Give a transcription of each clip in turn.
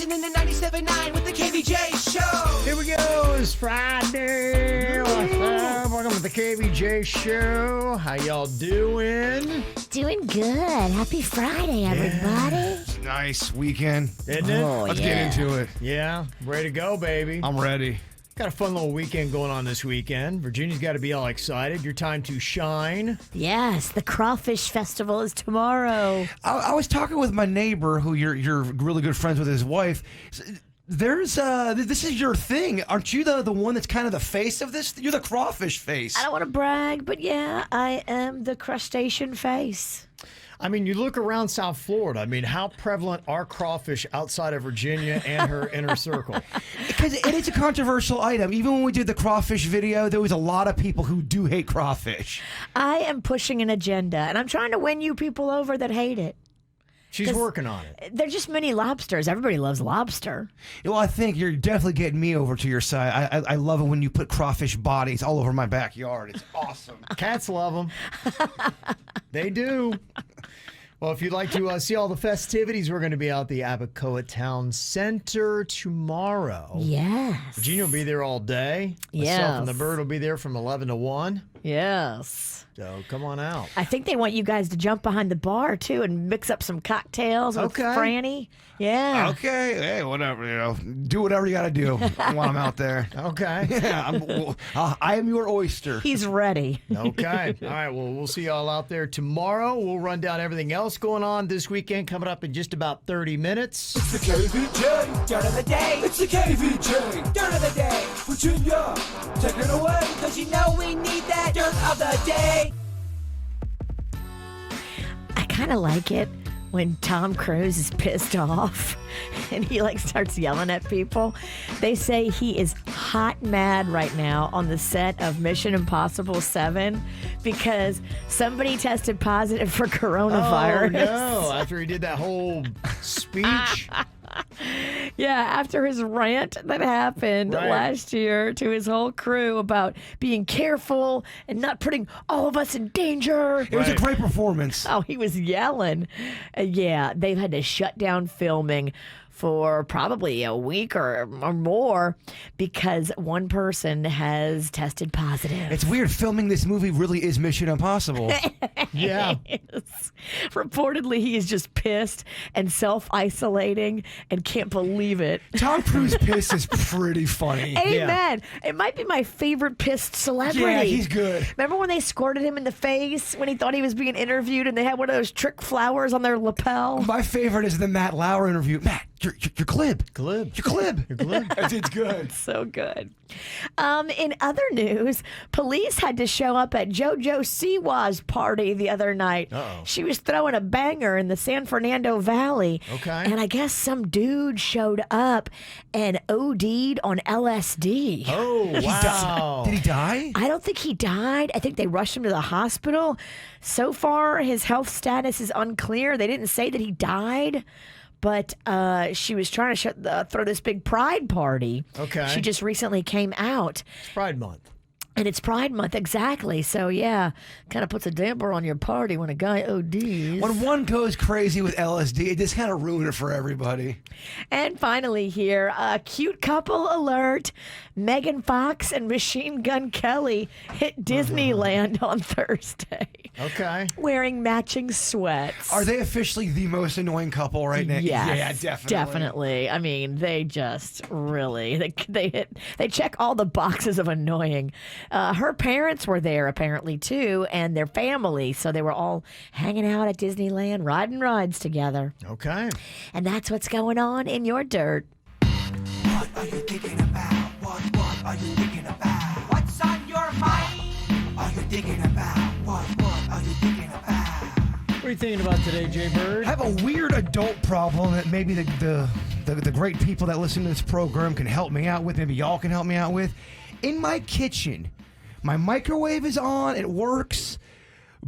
listening to 97.9 with the KVJ Show. Here we go. It's Friday. What's up? Welcome to the KVJ Show. How y'all doing? Doing good. Happy Friday, everybody. Nice weekend. Isn't it? Let's get into it. Yeah. Ready to go, baby. I'm ready. Got a fun little weekend going on this weekend. Virginia's got to be all excited. Your time to shine. Yes, the Crawfish Festival is tomorrow. I was talking with my neighbor, who you're really good friends with his wife. There's this is your thing. Aren't you the one that's kind of the face of this? You're the crawfish face. I don't want to brag, but yeah, I am the crustacean face. I mean, you look around South Florida. I mean, how prevalent are crawfish outside of Virginia and her inner circle? Because it is a controversial item. Even when we did the crawfish video, there was a lot of people who do hate crawfish. I am pushing an agenda, and I'm trying to win you people over that hate it. She's working on it. They're just mini lobsters. Everybody loves lobster. Well, I think you're definitely getting me over to your side. I love it when you put crawfish bodies all over my backyard. It's awesome. Cats love them. They do. Well, if you'd like to see all the festivities, we're going to be out at the Abacoa Town Center tomorrow. Yes. Virginia will be there all day. Myself and the bird will be there from 11 to 1. Yes. So come on out. I think they want you guys to jump behind the bar, too, and mix up some cocktails with Franny. Yeah. Okay. Hey, whatever. Do whatever you got to do while I'm out there. Okay. Yeah, I am your oyster. He's ready. Okay. All right. Well, we'll see y'all out there tomorrow. We'll run down everything else going on this weekend coming up in just about 30 minutes. It's the KVJ Dirt of the Day. It's the KVJ Dirt of the Day. Virginia, take it away. Because you know we need that Dirt of the Day. I kind of like it when Tom Cruise is pissed off and he starts yelling at people. They say he is hot mad right now on the set of Mission Impossible 7 because somebody tested positive for coronavirus. Oh, no. After he did that whole speech. Yeah, after his rant that happened last year to his whole crew about being careful and not putting all of us in danger. It was a great performance. Oh, he was yelling. Yeah, they've had to shut down filming for probably a week or more because one person has tested positive. It's weird. Filming this movie really is Mission Impossible. Yeah. Yes. Reportedly, he is just pissed and self-isolating and can't believe it. Tom Cruise piss is pretty funny. Amen. Yeah. It might be my favorite pissed celebrity. Yeah, he's good. Remember when they squirted him in the face when he thought he was being interviewed and they had one of those trick flowers on their lapel? My favorite is the Matt Lauer interview. Matt, you're glib. Glib. You're glib. You're glib. It's good. So good. In other news, police had to show up at JoJo Siwa's party the other night. Uh-oh. She was throwing a banger in the San Fernando Valley. Okay. And I guess some dude showed up and OD'd on LSD. Oh, wow. Did he die? I don't think he died. I think they rushed him to the hospital. So far, his health status is unclear. They didn't say that he died. But she was trying to throw this big pride party. Okay. She just recently came out. It's Pride Month. And it's Pride Month, exactly. So, yeah, kind of puts a damper on your party when a guy ODs. When one goes crazy with LSD, it just kind of ruins it for everybody. And finally here, a cute couple alert. Megan Fox and Machine Gun Kelly hit Disneyland on Thursday. Okay. Wearing matching sweats. Are they officially the most annoying couple right now? Yes, Yeah, definitely. definitely. I mean, they just really they check all the boxes of annoying. Her parents were there apparently too, and their family, so they were all hanging out at Disneyland, riding rides together. Okay. And that's what's going on in your dirt. What are you thinking about? What are you thinking about? What's on your mind? Are you thinking about? What are you thinking about? What are you thinking about today, Jay Bird? I have a weird adult problem that maybe the great people that listen to this program can help me out with. Maybe y'all can help me out with. In my kitchen, my microwave is on. It works.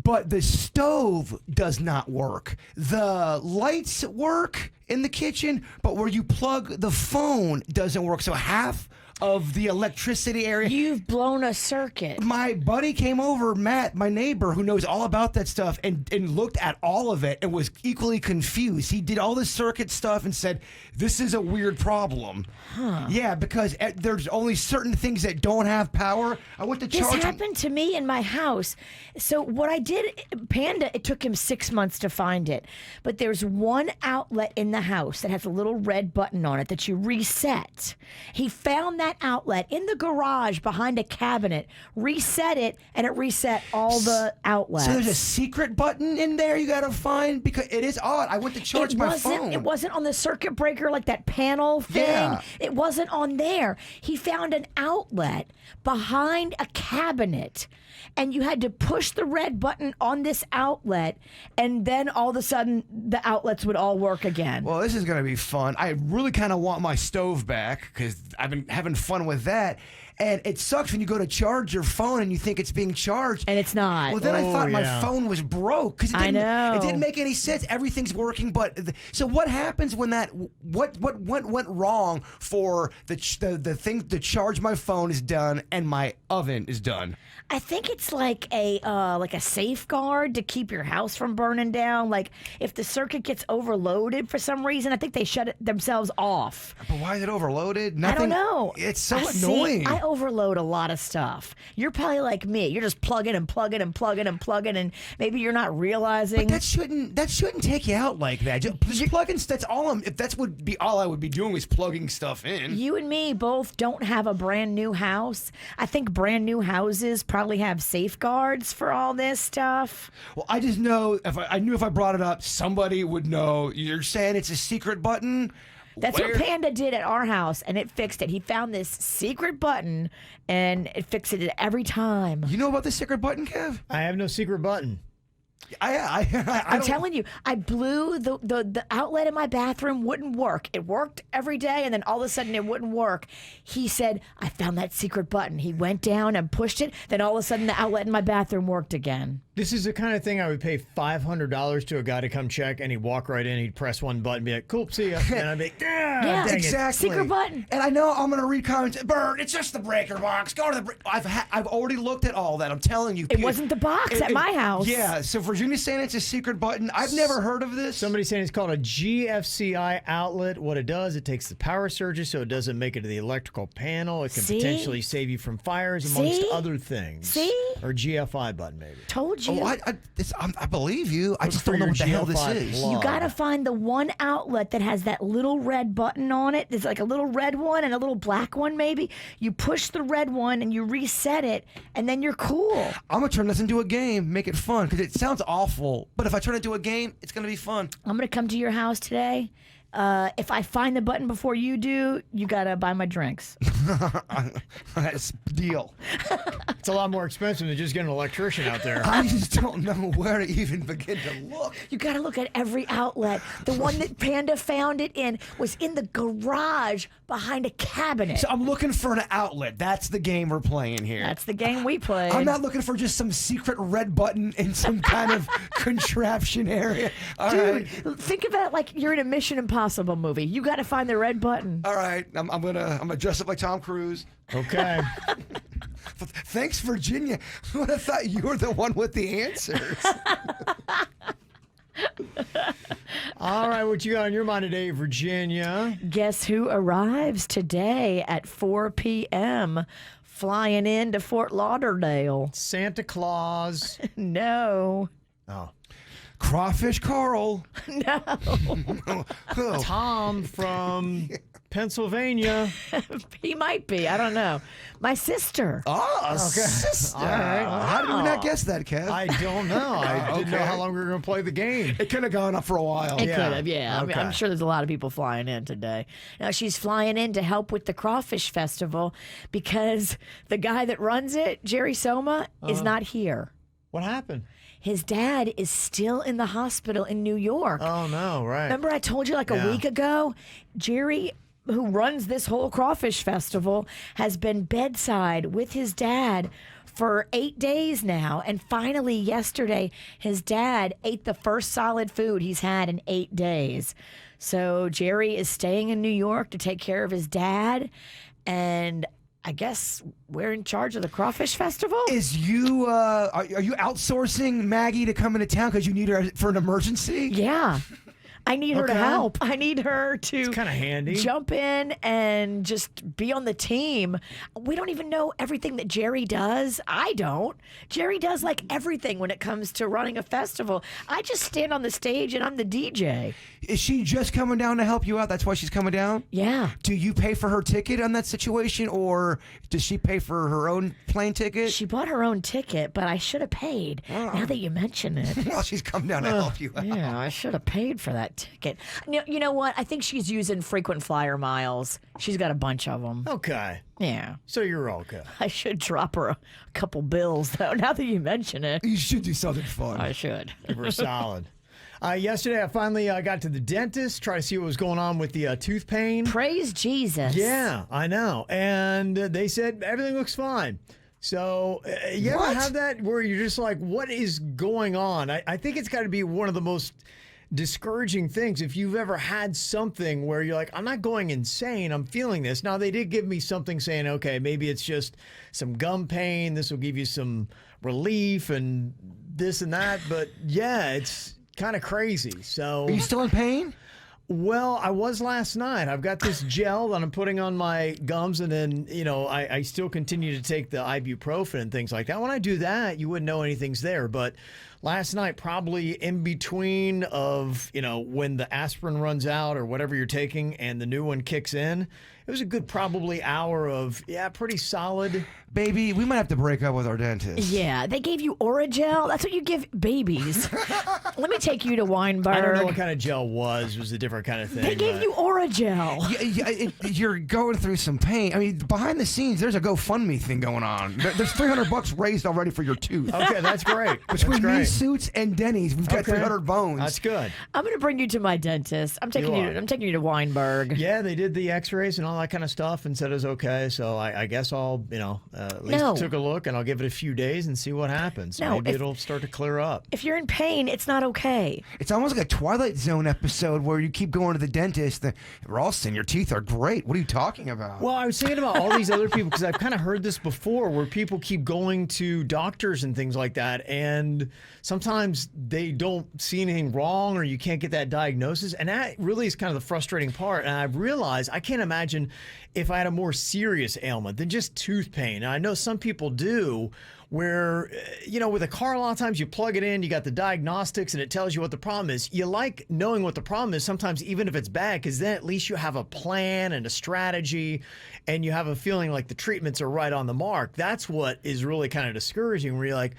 But the stove does not work. The lights work in the kitchen, but where you plug the phone doesn't work. So half of the electricity area. You've blown a circuit. My buddy came over, Matt, my neighbor, who knows all about that stuff, and looked at all of it and was equally confused. He did all the circuit stuff and said, this is a weird problem. Yeah, because there's only certain things that don't have power. I went to This charge. happened to me in my house. So what I did, Panda, it took him 6 months to find it. But there's one outlet in the house that has a little red button on it that you reset. He found that outlet in the garage behind a cabinet, reset it, and it reset all the outlets. So there's a secret button in there you gotta find, because it is odd. I went to charge my phone. It wasn't on the circuit breaker, like that panel thing. Yeah. It wasn't on there. He found an outlet behind a cabinet, and you had to push the red button on this outlet, and then all of a sudden the outlets would all work again. Well, this is going to be fun. I really kind of want my stove back because I've been having fun with that. And it sucks when you go to charge your phone and you think it's being charged. And it's not. Well, then I thought my yeah. phone was broke because I know. It didn't make any sense. Everything's working, but so what happens when that? What went wrong for the thing to charge my phone is done and my oven is done? I think it's like a safeguard to keep your house from burning down. Like if the circuit gets overloaded for some reason, I think they shut it themselves off. But why is it overloaded? I don't Nothing. know. It's so See, annoying. I overload a lot of stuff. You're probably like me. You're just plugging and plugging and plugging and plugging, and maybe you're not realizing. But that shouldn't take you out like that. Just plugging. That's all. If that's would be all I would be doing is plugging stuff in. You and me both don't have a brand new house. I think brand new houses probably have safeguards for all this stuff. Well, I just know I knew if I brought it up, somebody would know. You're saying it's a secret button. That's Where? what Panda did at our house, and it fixed it. He found this secret button, and it fixed it every time. You know about the secret button, Kev? I have no secret button. I'm telling you, I blew the outlet in my bathroom wouldn't work. It worked every day, and then all of a sudden it wouldn't work. He said, I found that secret button. He went down and pushed it. Then all of a sudden the outlet in my bathroom worked again. This is the kind of thing I would pay $500 to a guy to come check, and he'd walk right in, he'd press one button, be like, cool, see ya. And I'd be like, Yeah, dang it. Exactly. Secret button. And I know I'm going to read comments. Bert, it's just the breaker box. Go to the I've already looked at all that. I'm telling you. It wasn't the box at my house. Yeah, so Virginia's saying it's a secret button. I've never heard of this. Somebody's saying it's called a GFCI outlet. What it does, it takes the power surges so it doesn't make it to the electrical panel. It can See? potentially save you from fires, amongst See? other things. See? Or GFI button, maybe. Told you. Oh, I believe you. I just for don't know your what the hell this GFI is. plug. You gotta find the one outlet that has that little red button on it. There's like a little red one and a little black one, maybe. You push the red one and you reset it, and then you're cool. I'm going to turn this into a game, make it fun, because it sounds awful. But if I turn it into a game, it's going to be fun. I'm gonna come to your house today. If I find the button before you do, you gotta buy my drinks. That's deal. It's a lot more expensive than just getting an electrician out there. I just don't know where to even begin to look. You gotta look at every outlet. The one that Panda found it in was in the garage behind a cabinet. So I'm looking for an outlet. That's the game we're playing here. That's the game we played. I'm not looking for just some secret red button in some kind of contraption area. All right. Dude, think about it like you're in a Mission Impossible movie. You gotta find the red button. All right. I'm gonna dress up like Tom Cruise. Okay. Thanks, Virginia. I would have thought you were the one with the answers. All right, what you got on your mind today, Virginia? Guess who arrives today at 4 p.m. flying into Fort Lauderdale? Santa Claus. No. Oh. Crawfish Carl. No. Oh. Tom from Pennsylvania. He might be. I don't know. My sister. Oh, sister. All right. How did we not guess that, Kev? I don't know. I didn't know Okay. how long we were going to play the game. It could have gone up for a while. It Yeah. could have, yeah. I mean, I'm Okay. sure there's a lot of people flying in today. Now, she's flying in to help with the Crawfish Festival because the guy that runs it, Jerry Soma, is not here. What happened? His dad is still in the hospital in New York. Oh, no, right. Remember I told you like a Yeah. week ago, Jerry, who runs this whole Crawfish Festival, has been bedside with his dad for 8 days now. And finally, yesterday, his dad ate the first solid food he's had in 8 days. So Jerry is staying in New York to take care of his dad. and I guess we're in charge of the Crawfish Festival. Is you are you outsourcing Maggie to come into town because you need her for an emergency? Yeah. I need her to Okay. help. I need her to It's kind of handy. jump in and just be on the team. We don't even know everything that Jerry does. I don't. Jerry does like everything when it comes to running a festival. I just stand on the stage and I'm the DJ. Is she just coming down to help you out? That's why she's coming down? Yeah. Do you pay for her ticket on that situation, or does she pay for her own plane ticket? She bought her own ticket, but I should have paid. Now that you mention it. Well, she's come down to help you out. Yeah, I should have paid for that ticket. You know what? I think she's using frequent flyer miles. She's got a bunch of them. Okay. Yeah. So you're okay. I should drop her a couple bills, though, now that you mention it. You should do something fun. I should. We're solid. Yesterday, I finally got to the dentist, try to see what was going on with the tooth pain. Praise Jesus. Yeah, I know. And they said everything looks fine. So you ever What? have that where you're just like, what is going on? I think it's got to be one of the most discouraging things if you've ever had something where you're like, I'm not going insane, I'm feeling this. Now, they did give me something saying, okay, maybe it's just some gum pain. This will give you some relief and this and that. But yeah, it's kind of crazy. So Are you still in pain? well, I was last night. I've got this gel that I'm putting on my gums, and then, I still continue to take the ibuprofen and things like that. When I do that, you wouldn't know anything's there. But last night, probably in between of, when the aspirin runs out or whatever you're taking and the new one kicks in, it was a good probably hour of, pretty solid. Baby, we might have to break up with our dentist. Yeah, they gave you Oragel. That's what you give babies. Let me take you to Weinberg. I don't know what kind of gel was. It was a different kind of thing. They gave but- you Oragel. You're going through some pain. I mean, behind the scenes, there's a GoFundMe thing going on. There's $300 raised already for your tooth. Okay, that's great. That's Between me great. suits and Dennys, we've got Okay. 300 bones. That's good. I'm going to bring you to my dentist. I'm taking You you. are. I'm taking you to Weinberg. Yeah, they did the X-rays and all that kind of stuff, and said it was okay. So I guess I'll, at least No. took a look, and I'll give it a few days and see what happens. No, Maybe if- it'll start to clear up. If you're in pain, it's not okay. It's almost like a Twilight Zone episode where you keep going to the dentist. Ralston, your teeth are great. What are you talking about? Well, I was thinking about all these other people because I've kind of heard this before, where people keep going to doctors and things like that, and sometimes they don't see anything wrong, or you can't get that diagnosis, and that really is kind of the frustrating part. And I've realized I can't imagine if I had a more serious ailment than just tooth pain. And I know some people do, where, with a car, a lot of times you plug it in, you got the diagnostics, and it tells you what the problem is. You like knowing what the problem is sometimes, even if it's bad, because then at least you have a plan and a strategy, and you have a feeling like the treatments are right on the mark. That's what is really kind of discouraging, where you're like,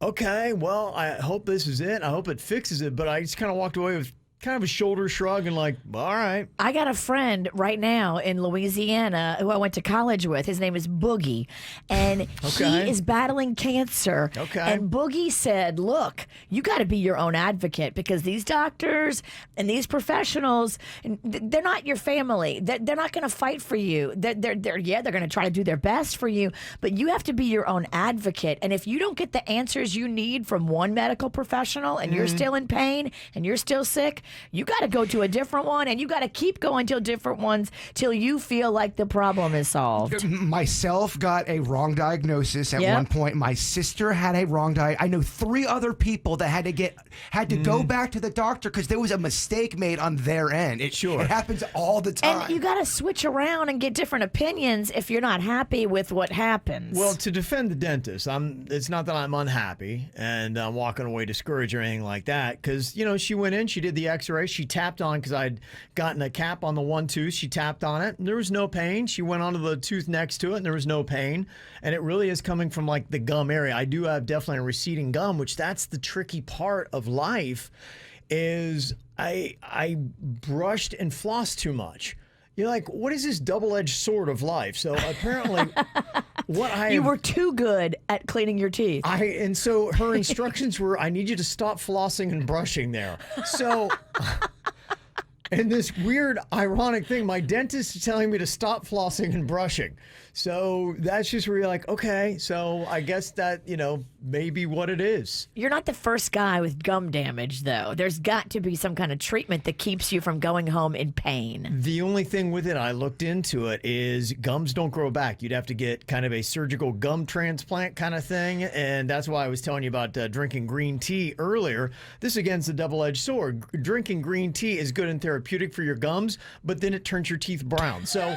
okay, well, I hope this is it. I hope it fixes it. But I just kind of walked away with kind of a shoulder shrug and like, all right. I got a friend right now in Louisiana who I went to college with. His name is Boogie, and Okay. he is battling cancer. Okay. And Boogie said, look, you got to be your own advocate, because these doctors and these professionals, they're not your family. They're not going to fight for you. They're going to try to do their best for you, but you have to be your own advocate. And if you don't get the answers you need from one medical professional, and you're still in pain and you're still sick, you got to go to a different one, and you got to keep going to different ones till you feel like the problem is solved. Myself got a wrong diagnosis at Yep. one point. My sister had a wrong diagnosis. I know 3 other people that had to go back to the doctor because there was a mistake made on their end. It happens all the time. And you got to switch around and get different opinions if you're not happy with what happens. Well, to defend the dentist, it's not that I'm unhappy and I'm walking away discouraged or anything like that, because, she went in, she did the X-ray, she tapped on, because I'd gotten a cap on the one tooth, she tapped on it, and there was no pain. She went onto the tooth next to it, and there was no pain, and it really is coming from like the gum area. I do have definitely a receding gum, which that's the tricky part of life, is I brushed and flossed too much. You're like, what is this double-edged sword of life? So apparently, you were too good at cleaning your teeth. and so her instructions were, I need you to stop flossing and brushing there. So, and this weird, ironic thing, my dentist is telling me to stop flossing and brushing. So that's just where you're like, okay, so I guess that, may be what it is. You're not the first guy with gum damage, though. There's got to be some kind of treatment that keeps you from going home in pain. The only thing with it, I looked into it, is gums don't grow back. You'd have to get kind of a surgical gum transplant kind of thing, and that's why I was telling you about drinking green tea earlier. This, again, is a double-edged sword. Drinking green tea is good and therapeutic for your gums, but then it turns your teeth brown. So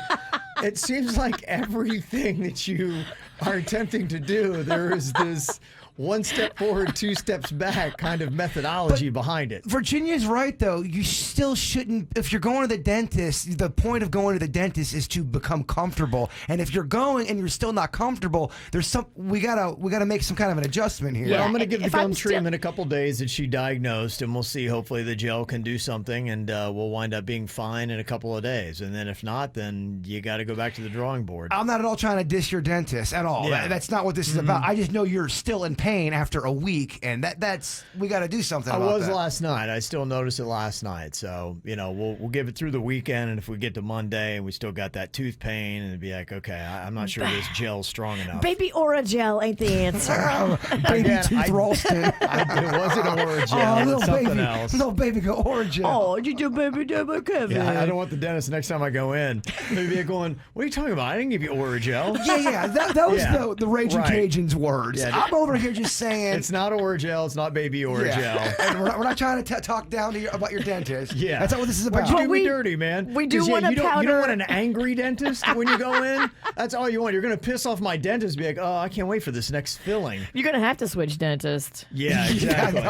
it seems like everything that you are attempting to do, there is this one step forward, two steps back kind of methodology behind it. Virginia's right, though. You still shouldn't. If you're going to the dentist, the point of going to the dentist is to become comfortable. And if you're going and you're still not comfortable, there's some. We gotta make some kind of an adjustment here. Yeah. Well, I'm going to give the If gum I'm still- treatment a couple days that she diagnosed, and we'll see. Hopefully the gel can do something, and we'll wind up being fine in a couple of days. And then if not, then you got to go back to the drawing board. I'm not at all trying to diss your dentist at all. Yeah. That's not what this is about. I just know you're still in pain after a week, and that's we got to do something I about was that. last night. I still noticed it last night. So, we'll give it through the weekend, and if we get to Monday and we still got that tooth pain, and it'd be like, okay, I'm not sure this gel's strong enough. Baby Aura Gel ain't the answer. Baby Again, tooth Ralston. It wasn't Oragel, Oh, it's little something baby, else. little baby go Oragel. Oh, you do baby double Kevin. Yeah, I don't want the dentist next time I go in. Maybe they're going, what are you talking about? I didn't give you Oragel. Yeah, that was Yeah. the Raging Right. Cajuns words. Yeah. I'm over here just saying. It's not Oragel. It's not baby Oragel. Yeah. And we're not trying to talk down to you about your dentist. Yeah. That's not what this is about. Why'd you do we- me dirty, man? we do 'Cause, want a you don't powder- want an angry dentist when you go in. That's all you want. You're going to piss off my dentist. Be like, oh, I can't wait for this next filling. You're going to have to switch dentist. Yeah, exactly.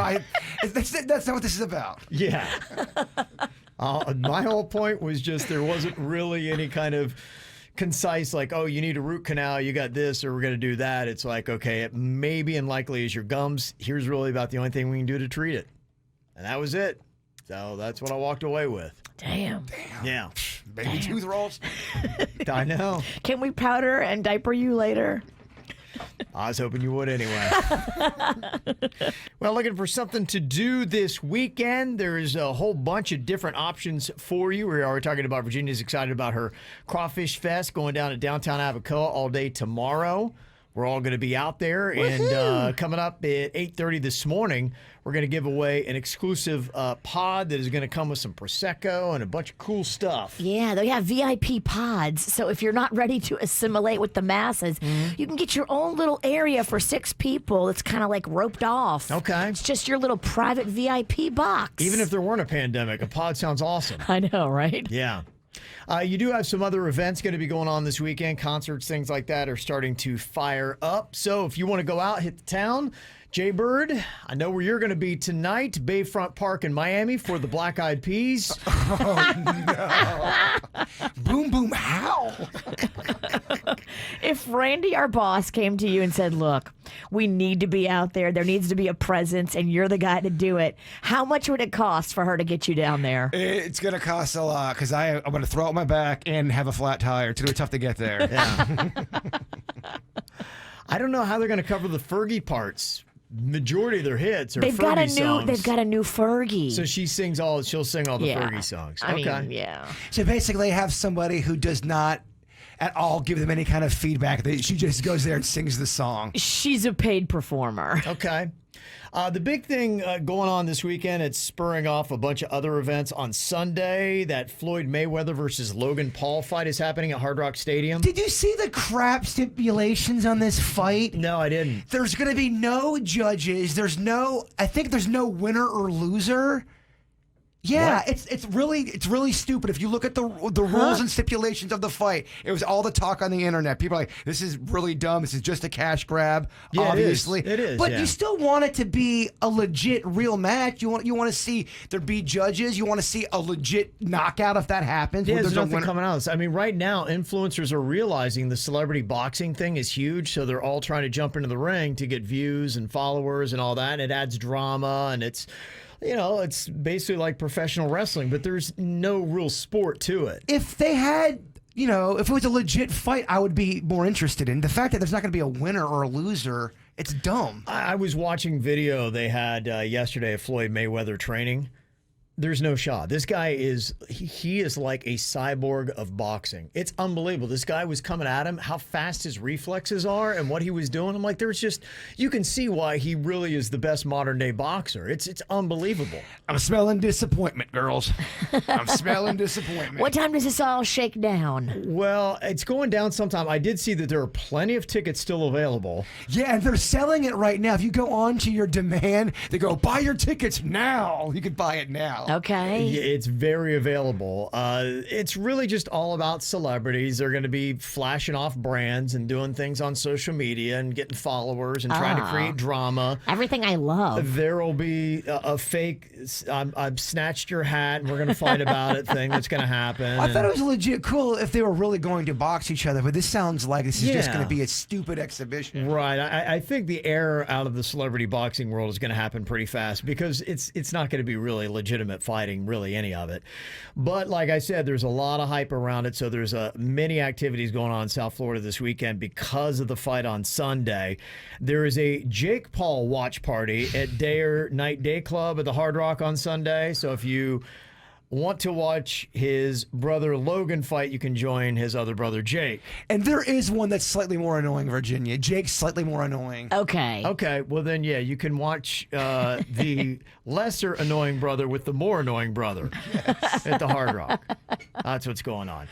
That's not what this is about. Yeah. My whole point was just there wasn't really any kind of concise, like, oh, you need a root canal, you got this, or we're going to do that. It's like, okay, it maybe and likely is your gums. Here's really about the only thing we can do to treat it. And that was it. So that's what I walked away with. Damn. Yeah. Baby tooth rolls. I know. Can we powder and diaper you later? I was hoping you would anyway. Well, looking for something to do this weekend. There's a whole bunch of different options for you. We are talking about Virginia's excited about her Crawfish Fest going down at downtown Abacoa all day tomorrow. We're all going to be out there. And coming up at 8:30 this morning, we're going to give away an exclusive pod that is going to come with some Prosecco and a bunch of cool stuff. Yeah, they have VIP pods. So if you're not ready to assimilate with the masses, you can get your own little area for 6 people. It's kind of like roped off. Okay. It's just your little private VIP box. Even if there weren't a pandemic, a pod sounds awesome. I know, right? Yeah. You do have some other events going to be going on this weekend. Concerts, things like that are starting to fire up. So if you want to go out, hit the town. Jay Bird, I know where you're going to be tonight, Bayfront Park in Miami for the Black Eyed Peas. Boom, boom, how? If Randy, our boss, came to you and said, look, we need to be out there, there needs to be a presence, and you're the guy to do it, how much would it cost for her to get you down there? It's going to cost a lot because I'm going to throw out my back and have a flat tire. It's going to be tough to get there. Yeah. I don't know how they're going to cover the Fergie parts. Majority of their hits are They've Fergie songs. They've got a new Fergie. So she'll sing all the Fergie songs. I Okay. mean, yeah. So basically, have somebody who does not at all give them any kind of feedback. She just goes there and sings the song. She's a paid performer. Okay. The big thing going on this weekend, it's spurring off a bunch of other events. On Sunday, that Floyd Mayweather versus Logan Paul fight is happening at Hard Rock Stadium. Did you see the crap stipulations on this fight? No, I didn't. There's going to be no judges. I think there's no winner or loser. Yeah, What? it's really stupid. If you look at the rules and stipulations of the fight, it was all the talk on the internet. People are like, this is really dumb. This is just a cash grab. Yeah, obviously, it is, But yeah. you still want it to be a legit, real match. You want to see there be judges. You want to see a legit knockout if that happens. Yeah, where there's no nothing winner. coming out. I mean, right now, influencers are realizing the celebrity boxing thing is huge, so they're all trying to jump into the ring to get views and followers and all that. And it adds drama, and it's basically like professional wrestling, but there's no real sport to it. If they had, if it was a legit fight, I would be more interested in. The fact that there's not going to be a winner or a loser, it's dumb. I was watching video they had yesterday of Floyd Mayweather training, There's no shot. This guy is, he is like a cyborg of boxing. It's unbelievable. This guy was coming at him, how fast his reflexes are and what he was doing. I'm like, there's just, you can see why he really is the best modern day boxer. It's unbelievable. I'm smelling disappointment, girls. I'm smelling disappointment. What time does this all shake down? Well, it's going down sometime. I did see that there are plenty of tickets still available. Yeah, and they're selling it right now. If you go on to your demand, they go, buy your tickets now. You can buy it now. Okay. Yeah, it's very available. It's really just all about celebrities. They're going to be flashing off brands and doing things on social media and getting followers and trying to create drama. Everything I love. There will be a fake, I've snatched your hat and we're going to fight about it thing that's going to happen. I thought it was legit cool if they were really going to box each other, but this sounds like this is just Yeah. going to be a stupid exhibition. Right. I think the air out of the celebrity boxing world is going to happen pretty fast because it's not going to be really legitimate fighting, really any of it. But like I said, there's a lot of hype around it. So there's many activities going on in South Florida this weekend because of the fight on Sunday. There is a Jake Paul watch party at Night Day Club at the Hard Rock on Sunday. So if you want to watch his brother Logan fight, you can join his other brother Jake. And there is one that's slightly more annoying, Virginia. Jake's slightly more annoying. Okay. Okay, well then, yeah, you can watch the lesser annoying brother with the more annoying brother at the Hard Rock. That's what's going on.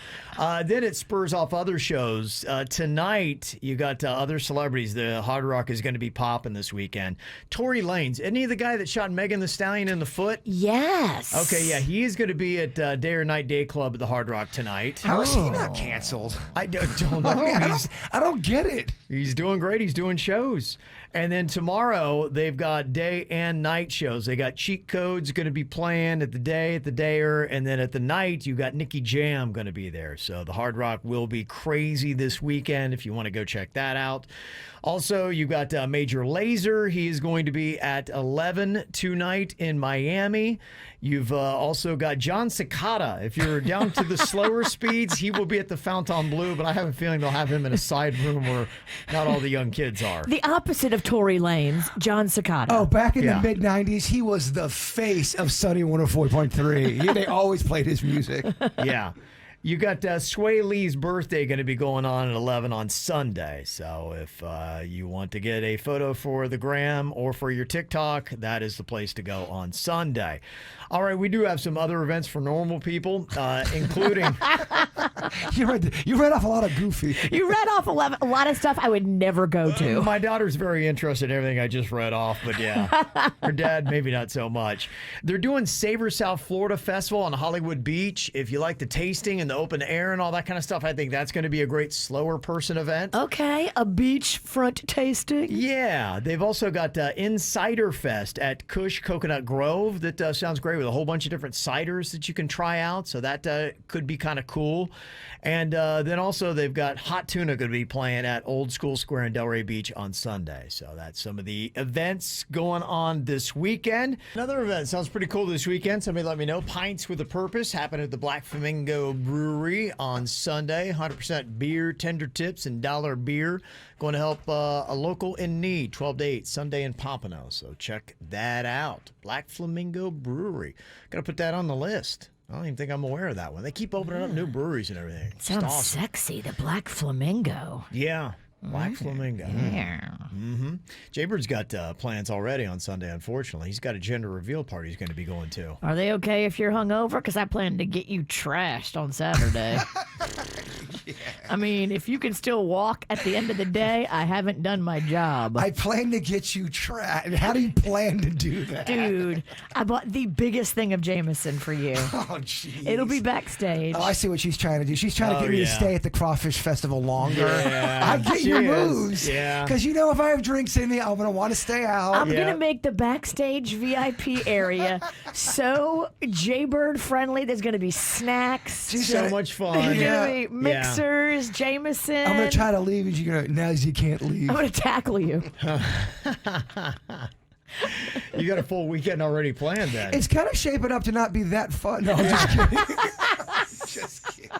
Then it spurs off other shows. Tonight, you got other celebrities. The Hard Rock is going to be popping this weekend. Tory Lanez, isn't he the guy that shot Megan Thee Stallion in the foot? Yes. Okay, yeah, he is going to be at Night Day Club at the Hard Rock tonight. How is he not canceled? I don't know. I don't get it. He's doing great. He's doing shows. And then tomorrow, they've got day and night shows. They got Cheat Codes going to be playing at the day, at the dayer. And then at the night, you got Nicky Jam going to be there. So the Hard Rock will be crazy this weekend if you want to go check that out. Also, you've got Major Lazer. He is going to be at 11 tonight in Miami. You've also got John Cicada. If you're down to the slower speeds, he will be at the Fontainebleau, but I have a feeling they'll have him in a side room where not all the young kids are. The opposite of Tory Lanez, John Cicada. Oh, back in Yeah. the mid-'90s, he was the face of Sunny 104.3. They always played his music. Yeah. You got Sway Lee's birthday going to be going on at 11 on Sunday. So if you want to get a photo for the gram or for your TikTok, that is the place to go on Sunday. All right, we do have some other events for normal people, including... You read off a lot of goofy. You read off a lot of stuff I would never go to. My daughter's very interested in everything I just read off, but yeah. Her dad, maybe not so much. They're doing Savor South Florida Festival on Hollywood Beach. If you like the tasting and the open air and all that kind of stuff, I think that's going to be a great slower person event. Okay, a beachfront tasting. Yeah, they've also got Insider Fest at Cush Coconut Grove. That sounds great with a whole bunch of different ciders that you can try out. So that could be kind of cool. And then also they've got Hot Tuna going to be playing at Old School Square in Delray Beach on Sunday. So that's some of the events going on this weekend. Another event sounds pretty cool this weekend. Somebody let me know. Pints with a Purpose happened at the Black Flamingo Brewery on Sunday. 100% beer, tender tips, and dollar beer. Going to help a local in need, 12 to 8, Sunday in Pompano. So check that out. Black Flamingo Brewery. Got to put that on the list. I don't even think I'm aware of that one. They keep opening up new breweries and everything. It's Sounds awesome. sexy, the Black Flamingo. Yeah. Black Flamingo. Yeah. Mm-hmm. Jaybird's got plans already on Sunday, unfortunately. He's got a gender reveal party he's going to be going to. Are they okay if you're hungover? Because I plan to get you trashed on Saturday. I mean, if you can still walk at the end of the day, I haven't done my job. I plan to get you trapped. How do you plan to do that? Dude, I bought the biggest thing of Jameson for you. Oh, jeez. It'll be backstage. Oh, I see what she's trying to do. She's trying to get me to yeah. stay at the Crawfish Festival longer. Yeah, I get she your is. moves. Yeah. Because you know if I have drinks in me, I'm going to want to stay out. I'm Yeah. going to make the backstage VIP area so Jaybird friendly. There's going to be snacks. She's So gonna- much fun. There's Yeah. going to be mixers, Jameson. I'm going to try to leave, and you're going to, now you can't leave. I'm going to tackle you. You got a full weekend already planned then. It's kind of shaping up to not be that fun. No, I'm just kidding. Just kidding.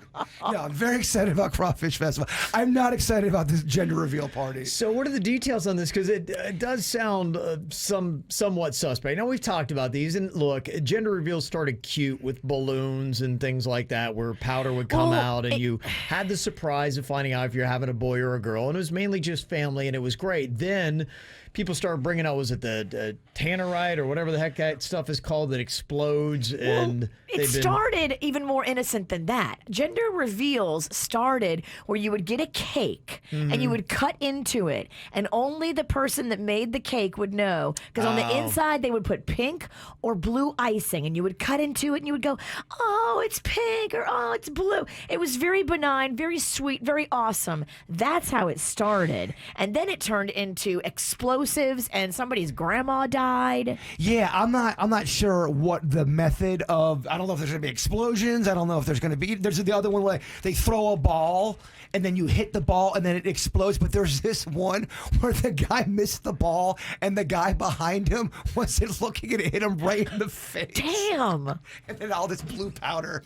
No, I'm very excited about Crawfish Festival. I'm not excited about this gender reveal party. So what are the details on this? Because it does sound somewhat suspect. Now, we've talked about these, and look, gender reveals started cute with balloons and things like that, where powder would come out, and you had the surprise of finding out if you're having a boy or a girl, and it was mainly just family, and it was great. Then people started bringing out, was it the tannerite or whatever the heck that stuff is called that explodes? And it started even more innocent than that. Gender reveals started where you would get a cake and you would cut into it, and only the person that made the cake would know, because on the inside they would put pink or blue icing, and you would cut into it and you would go, oh, it's pink, or oh, it's blue. It was very benign, very sweet, very awesome. That's how it started. And then it turned into explosives, and somebody's grandma died. Yeah, I'm not sure what the method of. I don't know if there's gonna be explosions. I don't know if there's gonna be. There's the other one where they throw a ball and then you hit the ball and then it explodes. But there's this one where the guy missed the ball and the guy behind him wasn't looking and it hit him right in the face. Damn. And then all this blue powder.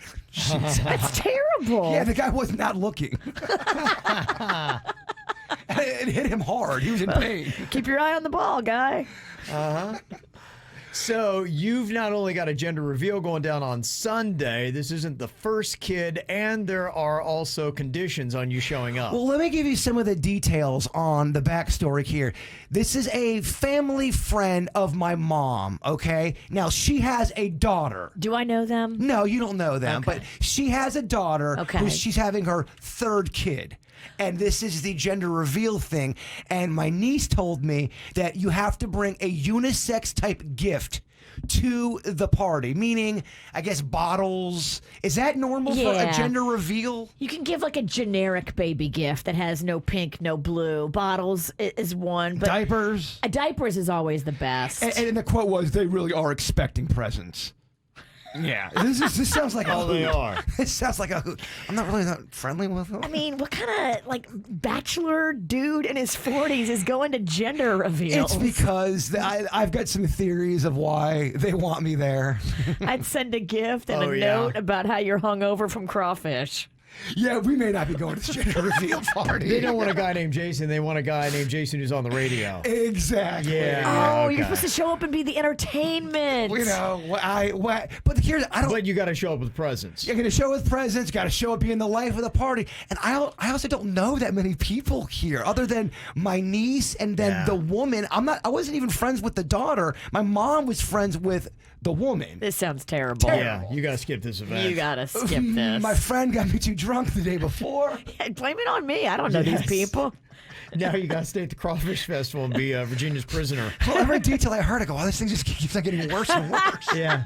That's terrible. Yeah, the guy was not looking. It hit him hard. He was in pain. Keep your eye on the ball, guy. So you've not only got a gender reveal going down on Sunday, this isn't the first kid, and there are also conditions on you showing up. Well, let me give you some of the details on the backstory here. This is a family friend of my mom, okay? Now, she has a daughter. Do I know them? No, you don't know them, Okay. but she has a daughter Okay. who she's having her third kid. And this is the gender reveal thing. And my niece told me that you have to bring a unisex type gift to the party, meaning, I guess, bottles. Is that normal for Yeah. a gender reveal? You can give like a generic baby gift that has no pink, no blue. Bottles is one, but Diapers? diapers is always the best. And the quote was, they really are expecting presents. Yeah, this sounds like a Oh, they hoot. are. This sounds like a hoot. I'm not really that friendly with them. I mean, what kind of like bachelor dude in his 40s is going to gender reveals? It's because I've got some theories of why they want me there. I'd send a gift and Oh, a yeah. note about how you're hungover from crawfish. Yeah, we may not be going to this gender reveal party. They don't want a guy named Jason. They want a guy named Jason who's on the radio. Exactly. Yeah. Oh, okay. you're supposed to show up and be the entertainment. You know, but here's, I don't. But you got to show up with presents. You're going to show with presents, got to show up being the life of the party. And I also don't know that many people here other than my niece and then Yeah. the woman. I wasn't even friends with the daughter. My mom was friends with the woman. This sounds terrible. Yeah, you got to skip this event. You gotta skip this. My friend got me too drunk the day before. Blame it on me. I don't know these Yes. people. Now you got to stay at the Crawfish Festival and be Virginia's prisoner. Well, every detail I heard, I go, oh, this thing just keeps on getting worse and worse. Yeah.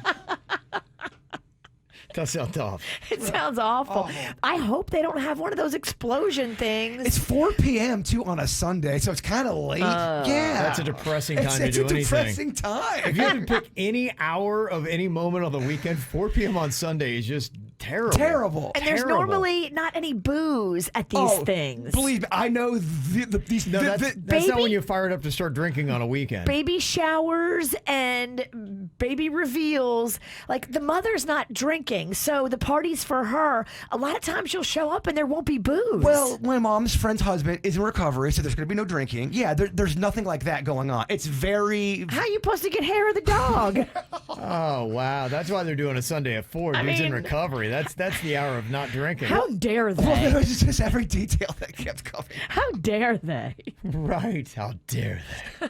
Does sound tough. It sounds awful. I hope they don't have one of those explosion things. It's 4 p.m. too on a Sunday, so it's kind of late. Yeah, That's a depressing time to it's do a anything. depressing time. If you had to pick any hour of any moment on the weekend, 4 p.m. on Sunday is just terrible. Terrible. and there's terrible. normally not any booze at these things. Believe me, I know these. No, that's not Baby- when you fire it up to start drinking on a weekend. Baby showers and baby reveals. Like the mother's not drinking, so the party's for her. A lot of times she'll show up and there won't be booze. Well, my mom's friend's husband is in recovery, so there's going to be no drinking. Yeah, there's nothing like that going on. It's very. how are you supposed to get hair of the dog? Oh wow, that's why they're doing a Sunday at 4. I Dude's in mean- recovery. That's the hour of not drinking. How dare Well, they? it was just every detail that kept coming. How dare they? Right? How dare they?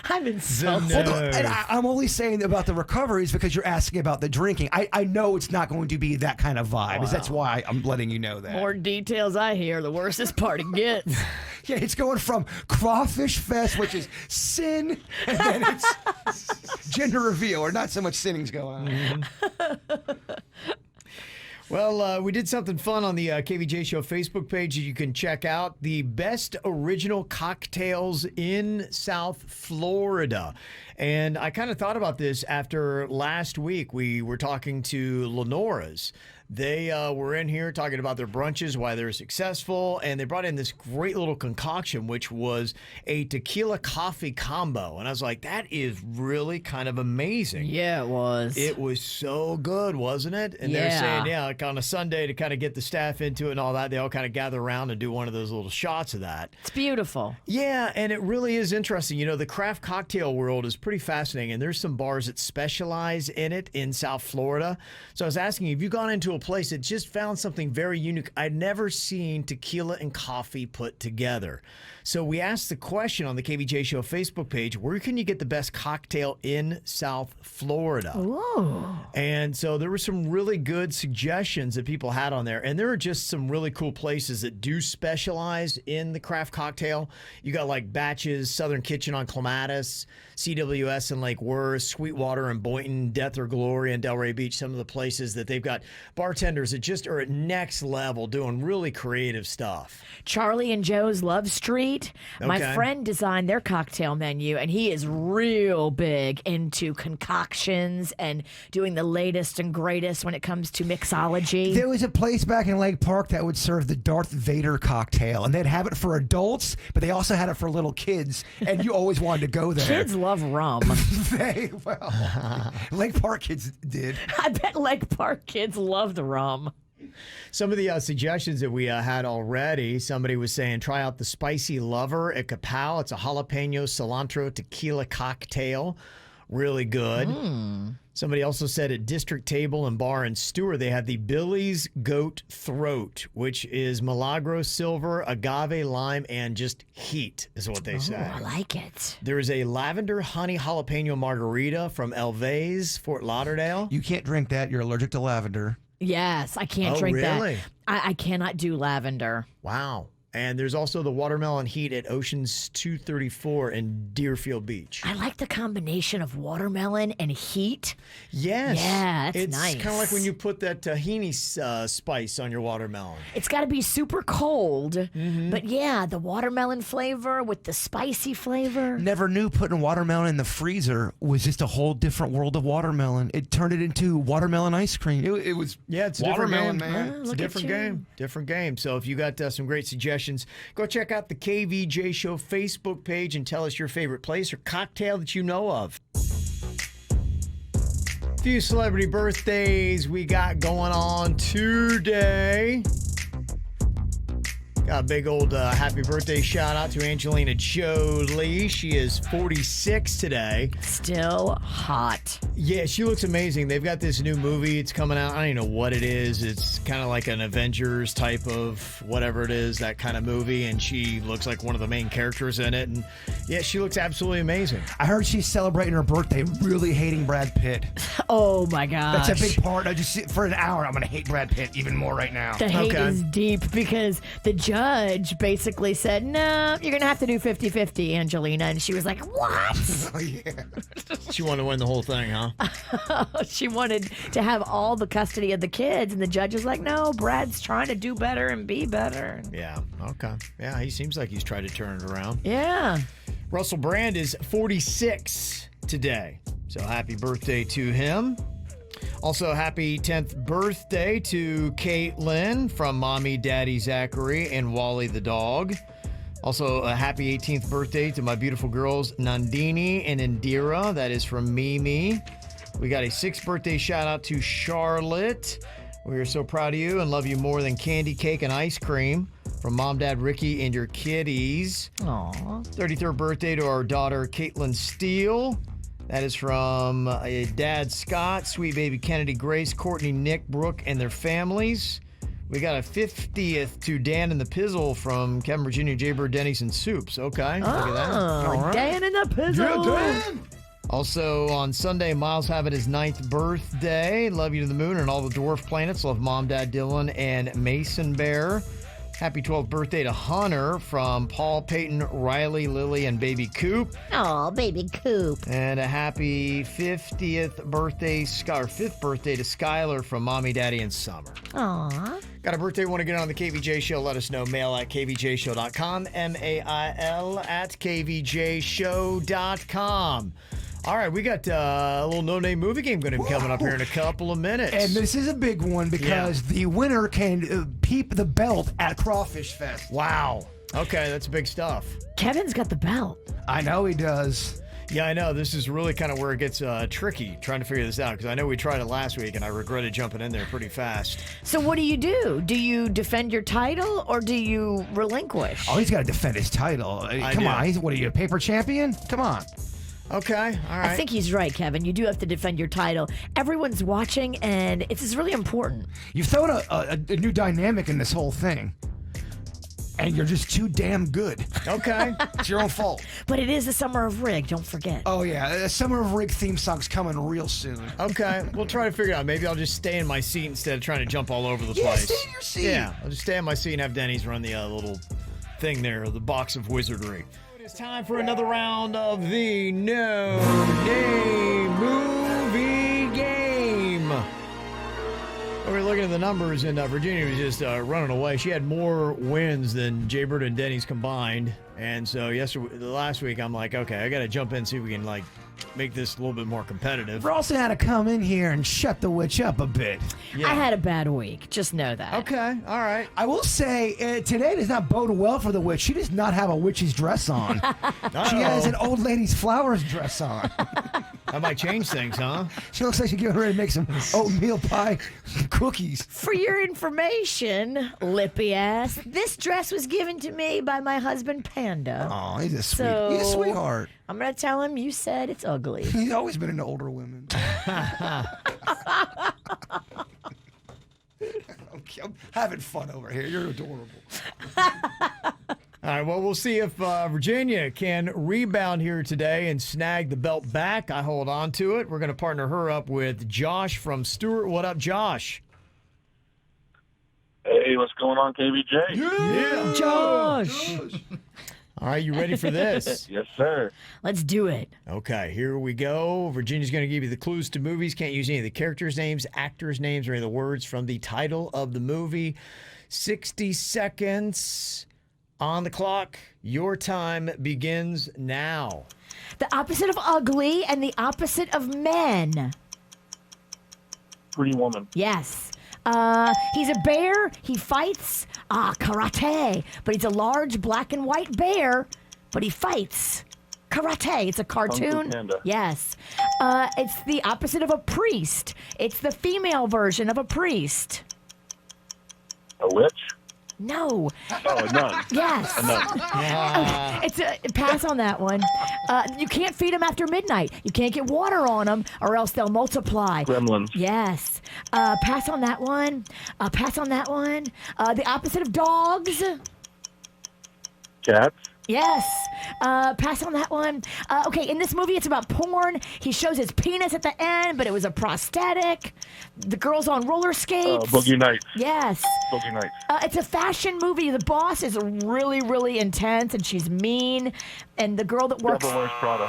I'm insulted. No. And I'm only saying about the recoveries because you're asking about the drinking. I know it's not going to be that kind of vibe. That's why I'm letting you know that. More details I hear, the worse this party gets. Yeah, it's going from Crawfish Fest, which is sin, and then it's gender reveal, or not so much sinning's going on. Well, we did something fun on the KVJ Show Facebook page that you can check out. The best original cocktails in South Florida. And I kind of thought about this after last week. We were talking to Lenora's They were in here talking about their brunches, why they're successful, and they brought in this great little concoction, which was a tequila coffee combo. And I was like, that is really kind of amazing. Yeah, it was. It was so good, wasn't it? And they're saying, like on a Sunday to kind of get the staff into it and all that, they all kind of gather around and do one of those little shots of that. It's beautiful. Yeah, and it really is interesting. You know, the craft cocktail world is pretty fascinating, and there's some bars that specialize in it in South Florida. So I was asking, have you gone into a place that just found something very unique? I'd never seen tequila and coffee put together. So we asked the question on the KVJ Show Facebook page, where can you get the best cocktail in South Florida? Ooh. And so there were some really good suggestions that people had on there. And there are just some really cool places that do specialize in the craft cocktail. You got like Batches, Southern Kitchen on Clematis, CWS in Lake Worth, Sweetwater in Boynton, Death or Glory in Delray Beach, some of the places that they've got bartenders that just are at next level doing really creative stuff. Charlie and Joe's Love Street. My Okay. friend designed their cocktail menu, and he is real big into concoctions and doing the latest and greatest when it comes to mixology. There was a place back in Lake Park that would serve the Darth Vader cocktail, and they'd have it for adults, but they also had it for little kids, and you always wanted to go there. Kids love rum. Lake Park kids did. I bet Lake Park kids love the rum. Some of the suggestions that we had already, somebody was saying, try out the Spicy Lover at Kapow. It's a jalapeno cilantro tequila cocktail. Really good. Somebody also said at District Table and Bar in Stewart, they have the Billy's Goat Throat, which is Milagro Silver, agave, lime, and just heat is what they say. I like it. There is a lavender honey jalapeno margarita from Elvay's, Fort Lauderdale. You can't drink that. You're allergic to lavender. Yes, I can't Oh, drink really? that. I cannot do lavender. Wow. And there's also the watermelon heat at Oceans 234 in Deerfield Beach. I like the combination of watermelon and heat. Yes. Yeah, that's it's nice. kind of like when you put that tahini spice on your watermelon. It's got to be super cold, Mm-hmm. but yeah, the watermelon flavor with the spicy flavor. Never knew putting watermelon in the freezer was just a whole different world of watermelon. It turned it into watermelon ice cream. It was Yeah, it's a watermelon, different game. man. It's a Look at different you. game. Different game. So if you got some great suggestions, go check out the KVJ Show Facebook page and tell us your favorite place or cocktail that you know of. A few celebrity birthdays we got going on today. Got a big old happy birthday shout out to Angelina Jolie. She is 46 today. Still hot. Yeah, she looks amazing. They've got this new movie. It's coming out. I don't even know what it is. It's kind of like an Avengers type of whatever it is, that kind of movie. And she looks like one of the main characters in it. And yeah, she looks absolutely amazing. I heard she's celebrating her birthday, really hating Brad Pitt. Oh my gosh. That's a big part. I just for an hour, I'm gonna hate Brad Pitt even more right now. The hate Okay. is deep because the judge basically said, no, you're going to have to do 50-50, Angelina. And she was like, what? Oh, yeah. She wanted to win the whole thing, huh? She wanted to have all the custody of the kids. And the judge was like, no, Brad's trying to do better and be better. Yeah. Okay. Yeah, he seems like he's tried to turn it around. Yeah. Russell Brand is 46 today. So happy birthday to him. Also, happy 10th birthday to Caitlin from Mommy, Daddy, Zachary, and Wally the dog. Also, a happy 18th birthday to my beautiful girls, Nandini and Indira. That is from Mimi. We got a 6th birthday shout out to Charlotte. We are so proud of you and love you more than candy, cake, and ice cream. From Mom, Dad, Ricky, and your kiddies. Aw. 33rd birthday to our daughter, Caitlin Steele. That is from Dad Scott, sweet baby Kennedy Grace, Courtney, Nick, Brooke, and their families. We got a 50th to Dan and the Pizzle from Kevin, Virginia, Jaybird, Dennys, and Soups. Okay, look at that. Oh, Dan in the pizzle. Also on Sunday, Miles having his 9th birthday. Love you to the moon and all the dwarf planets. Love Mom, Dad, Dylan, and Mason Bear. Happy 12th birthday to Hunter from Paul, Peyton, Riley, Lily, and baby Coop. Oh, baby Coop. And a happy 50th birthday, or 5th birthday to Skylar from Mommy, Daddy, and Summer. Aw. Got a birthday, want to get on the KVJ show? Let us know. Mail at kvjshow.com. mail at kvjshow.com. All right, we got a little no-name movie game going to be coming up here in a couple of minutes. And this is a big one because the winner can peep the belt at Crawfish Fest. Wow. Okay, that's big stuff. Kevin's got the belt. I know he does. Yeah, I know. This is really kind of where it gets tricky trying to figure this out because I know we tried it last week and I regretted jumping in there pretty fast. So what do? Do you defend your title or do you relinquish? Oh, he's got to defend his title. Come on. What are you, a paper champion? Come on. Okay, all right. I think he's right, Kevin. You do have to defend your title. Everyone's watching, and it's really important. You've thrown a new dynamic in this whole thing. And you're just too damn good. Okay. It's your own fault. But it is the Summer of Rig, don't forget. Oh, yeah. The Summer of Rig theme song's coming real soon. Okay, we'll try to figure it out. Maybe I'll just stay in my seat instead of trying to jump all over the place. Stay in your seat. Yeah, I'll just stay in my seat and have Dennys run the little thing there, the box of wizardry. It's time for another round of the No Name Movie Game. We're looking at the numbers, and Virginia was just running away. She had more wins than Jaybird and Dennys combined. And so last week, I'm like, okay, I got to jump in and see if we can make this a little bit more competitive. Ralston had to come in here and shut the witch up a bit. Yeah. I had a bad week. Just know that. Okay, all right. I will say, today does not bode well for the witch. She does not have a witch's dress on. She has an old lady's flowers dress on. That might change things, huh? She looks like she's getting ready to make some oatmeal pie cookies. For your information, lippy ass, this dress was given to me by my husband, Panda. Oh, he's a So- sweetheart. I'm going to tell him you said it's ugly. He's always been into older women. I'm having fun over here. You're adorable. All right, well, we'll see if Virginia can rebound here today and snag the belt back. I hold on to it. We're going to partner her up with Josh from Stewart. What up, Josh? Hey, what's going on, KVJ? Yeah. Josh! All right, you ready for this? Yes, sir. Let's do it. Okay, here we go. Virginia's going to give you the clues to movies. Can't use any of the characters' names, actors' names, or any of the words from the title of the movie. 60 seconds on the clock. Your time begins now. The opposite of ugly and the opposite of men. Pretty Woman. Yes. He's a bear. He fights. Karate. But he's a large black and white bear, but he fights. Karate. It's a cartoon. Kung Fu Panda. Yes. It's the opposite of a priest. It's the female version of a priest. A witch? No. Oh, a nun. Yes. A nun. It's a pass on that one. You can't feed them after midnight. You can't get water on them, or else they'll multiply. Gremlins. Yes. Pass on that one. Pass on that one. The opposite of dogs. Cats. Yes. Pass on that one. Okay, in this movie, it's about porn. He shows his penis at the end, but it was a prosthetic. The girl's on roller skates. Boogie Nights. Yes. Boogie Nights. It's a fashion movie. The boss is really, really intense, and she's mean. And the girl that works... Devil Wears Prada.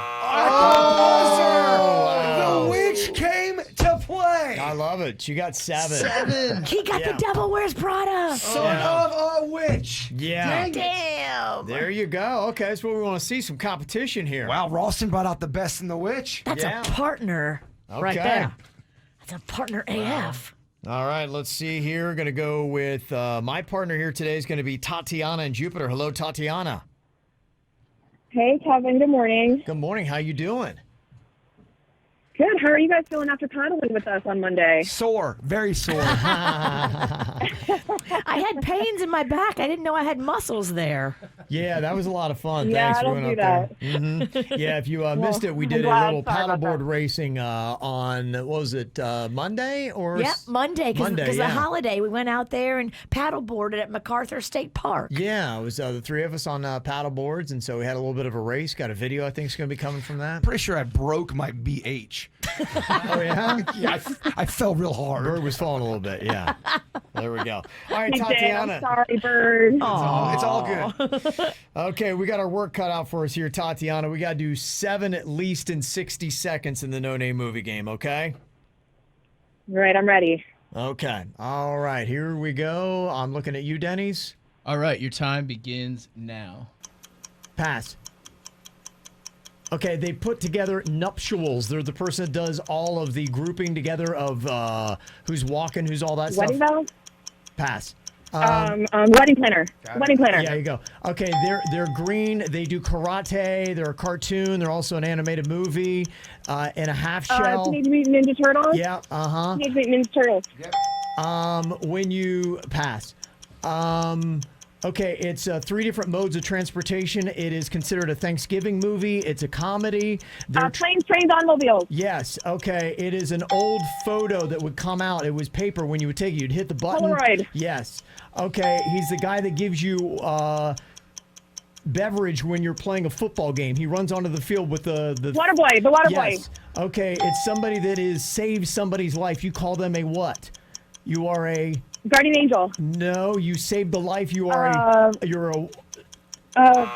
The witch came to play. I love it. She got 7. He got the Devil Wears Prada. Son of a witch. Yeah. Dang it. Damn. There you go. Okay, that's what we want to see, some competition here. Wow, Ralston brought out the best in the witch. That's Yeah. a partner right Okay. there. That's a partner AF. All right, let's see here. Going to go with my partner here today is going to be Tatiana in Jupiter. Hello, Tatiana. Hey, Kevin. Good morning. Good morning. How you doing? Good. How are you guys feeling after paddling with us on Monday? Sore. Very sore. I had pains in my back. I didn't know I had muscles there. Yeah, that was a lot of fun. Yeah, Thanks I for don't going do up there. Yeah, if you missed it, we I'm did a glad. little Sorry about paddleboard that. racing on, what was it, Monday? Or Yep, Monday. Because yeah. the holiday, we went out there and paddleboarded at MacArthur State Park. Yeah, it was the three of us on paddle boards, and so we had a little bit of a race. Got a video I think is going to be coming from that. Pretty sure I broke my BH. Oh, yeah? Yeah, I fell real hard. Bird was falling a little bit, yeah. There we go. All right, I did. Tatiana. I'm sorry, Bird. It's all good. Okay, we got our work cut out for us here, Tatiana. We got to do 7 at least in 60 seconds in the No Name Movie Game, okay? Right, I'm ready. Okay. All right, here we go. I'm looking at you, Dennys. All right, your time begins now. Pass. Okay, they put together nuptials. They're the person that does all of the grouping together of who's walking, who's all that Wedding stuff. bells? Pass. Wedding planner. Wedding planner. Yeah, you go. Okay, they're green. They do karate. They're a cartoon. They're also an animated movie and a half shell. Teenage Mutant Ninja Turtles? Yeah, Teenage Mutant Ninja Turtles. When you pass. Okay, it's 3 different modes of transportation. It is considered a Thanksgiving movie. It's a comedy. Planes, trains, automobiles. Yes. Okay. It is an old photo that would come out. It was paper. When you would take it, you'd hit the button. Polaroid. Yes. Okay. He's the guy that gives you beverage when you're playing a football game. He runs onto the field with the Water boy. The water yes. boy. Okay. It's somebody that is saved somebody's life. You call them a what? You are a Guardian angel. no. You saved the life. You are you're a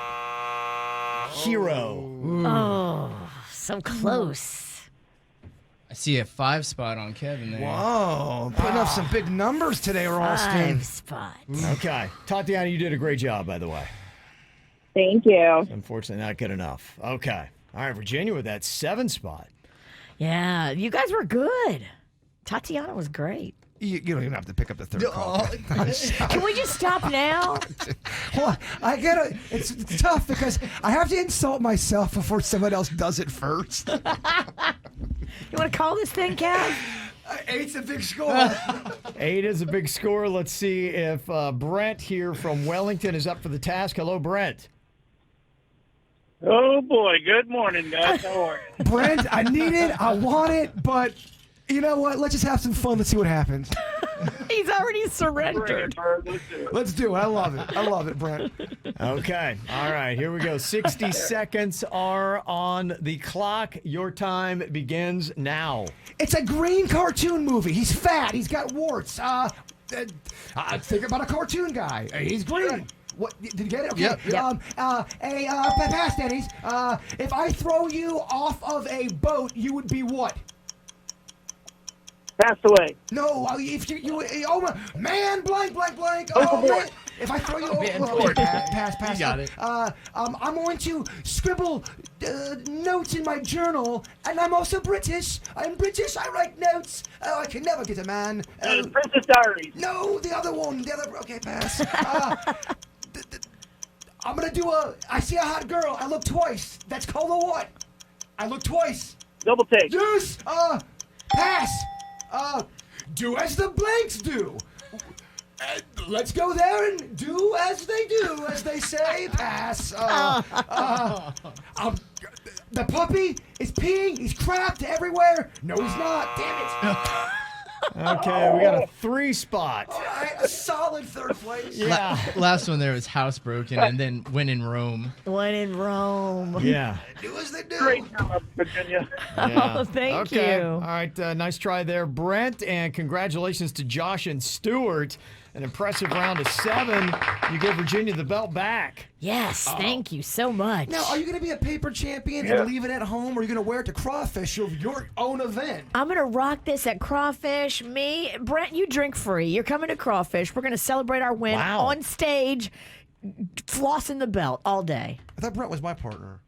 hero. Oh, so close. I see a 5 spot on Kevin there. Whoa, putting up some big numbers today, Ralston. 5 spot. Okay. Tatiana, you did a great job, by the way. Thank you. Unfortunately, not good enough. Okay. All right, Virginia with that 7 spot. Yeah, you guys were good. Tatiana was great. You don't even have to pick up the third call. Can we just stop now? Well, it's tough because I have to insult myself before someone else does it first. You want to call this thing, Kev? 8's a big score. 8 is a big score. Let's see if Brent here from Wellington is up for the task. Hello, Brent. Oh, boy. Good morning, guys. How are you? Brent, I need it. I want it, but you know what? Let's just have some fun. Let's see what happens. He's already surrendered. Let's do it. I love it. I love it, Brent. Okay. All right. Here we go. 60 seconds are on the clock. Your time begins now. It's a green cartoon movie. He's fat. He's got warts. Think about a cartoon guy. He's green. What did you get it? Okay. Yep. Pass, Dennys. If I throw you off of a boat, you would be what? Passed away. No, if you man, blank. Oh, man. If I throw you over, pass. You got it. I'm going to scribble notes in my journal, and I'm also British. I'm British. I write notes. Oh, I can never get a man. Princess Diaries. No, the other one. Okay, pass. I'm gonna do I see a hot girl. I look twice. That's called a what? I look twice. Double take. Yes. Pass. Do as the blanks do. Let's go there and do as they do, as they say. Pass. The puppy is peeing. He's crapped everywhere. No, he's not. Damn it. Okay. We got a 3 spot. All right, a solid third place. Yeah. Last one there was housebroken and then when in Rome. When in Rome. Yeah. Do as they do. Great job, Virginia. Yeah. Oh, thank Okay. you. All right. Nice try there, Brent. And congratulations to Josh and Stuart. An impressive round of 7. You give Virginia the belt back. Yes, thank you so much. Now, are you going to be a paper champion Yeah. and leave it at home, or are you going to wear it to Crawfish of your own event? I'm going to rock this at Crawfish Me. Brent, you drink free. You're coming to Crawfish. We're going to celebrate our win Wow. on stage, flossing the belt all day. I thought Brent was my partner.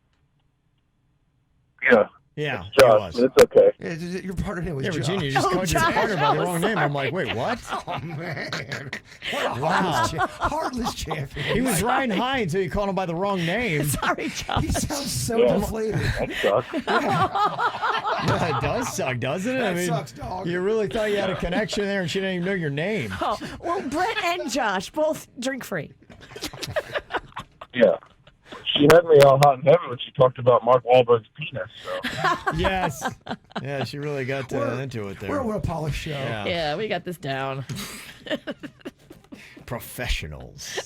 Yeah. Yeah. It Josh, was. it's okay. Yeah, your partner name was Yeah, Josh. Virginia, you just called your Josh, partner by that the was wrong name. I'm like, wait, what? Oh, man. What a heartless champion. He was riding high until you called him by the wrong name. Sorry, Josh. He sounds so Yeah. deflated. That sucks. Yeah, it does suck, doesn't it? That sucks, dog. You really thought you had a connection there and she didn't even know your name. Oh, well, Brent and Josh both drink free. Yeah. She had me all hot and heavy when she talked about Mark Wahlberg's penis. So. Yes. Yeah, she really got into it there. We're a polished show. Yeah. Yeah, we got this down. Professionals.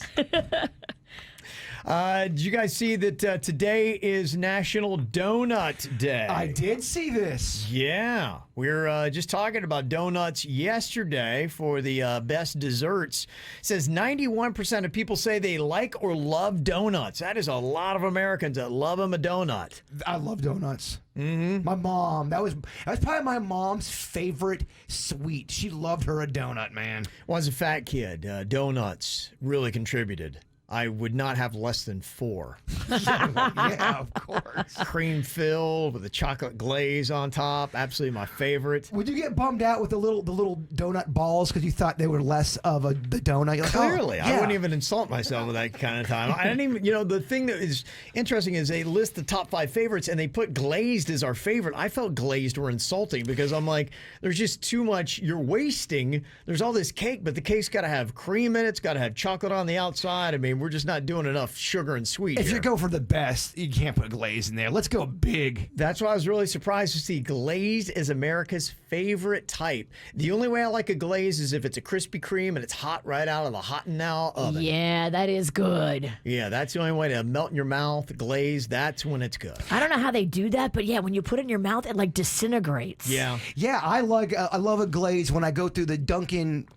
Did you guys see that today is National Donut Day? I did see this. Yeah, we were just talking about donuts yesterday for the best desserts. It says 91% of people say they like or love donuts. That is a lot of Americans that love them a donut. I love donuts. Mm-hmm. My mom, that was probably my mom's favorite sweet. She loved her a donut, man. Well, as a fat kid, donuts really contributed. I would not have less than 4. Yeah, of course. Cream filled with a chocolate glaze on top. Absolutely my favorite. Would you get bummed out with the little donut balls because you thought they were less of the donut? You're like, Clearly, oh, I yeah. wouldn't even insult myself with that kind of time. I didn't even, the thing that is interesting is they list the top 5 favorites and they put glazed as our favorite. I felt glazed were insulting because I'm like, there's just too much. You're wasting. There's all this cake, but the cake's got to have cream in it. It's got to have chocolate on the outside. I mean, we're just not doing enough sugar and sweet If here. you go for the best, you can't put glaze in there. Let's go big. That's why I was really surprised to see glazed as America's favorite type. The only way I like a glaze is if it's a Krispy Kreme and it's hot right out of the hot and now oven. Yeah, that is good. Yeah, that's the only way to melt in your mouth. Glaze, that's when it's good. I don't know how they do that, but yeah, when you put it in your mouth, it like disintegrates. Yeah. Yeah, I love a glaze when I go through the Dunkin',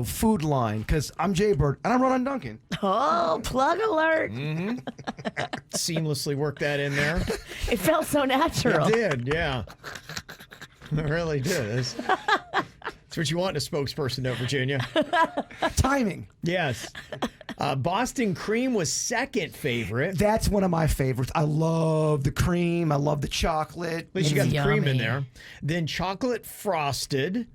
food line because I'm Jaybird and I run on Dunkin'. Oh, plug alert. Seamlessly work that in there. It felt so natural. It did, yeah. It really did. That's what you want in a spokesperson, though, Virginia. Timing. Yes. Boston cream was second favorite. That's one of my favorites. I love the cream. I love the chocolate. At least you got the cream in Yummy. there. Then chocolate frosted,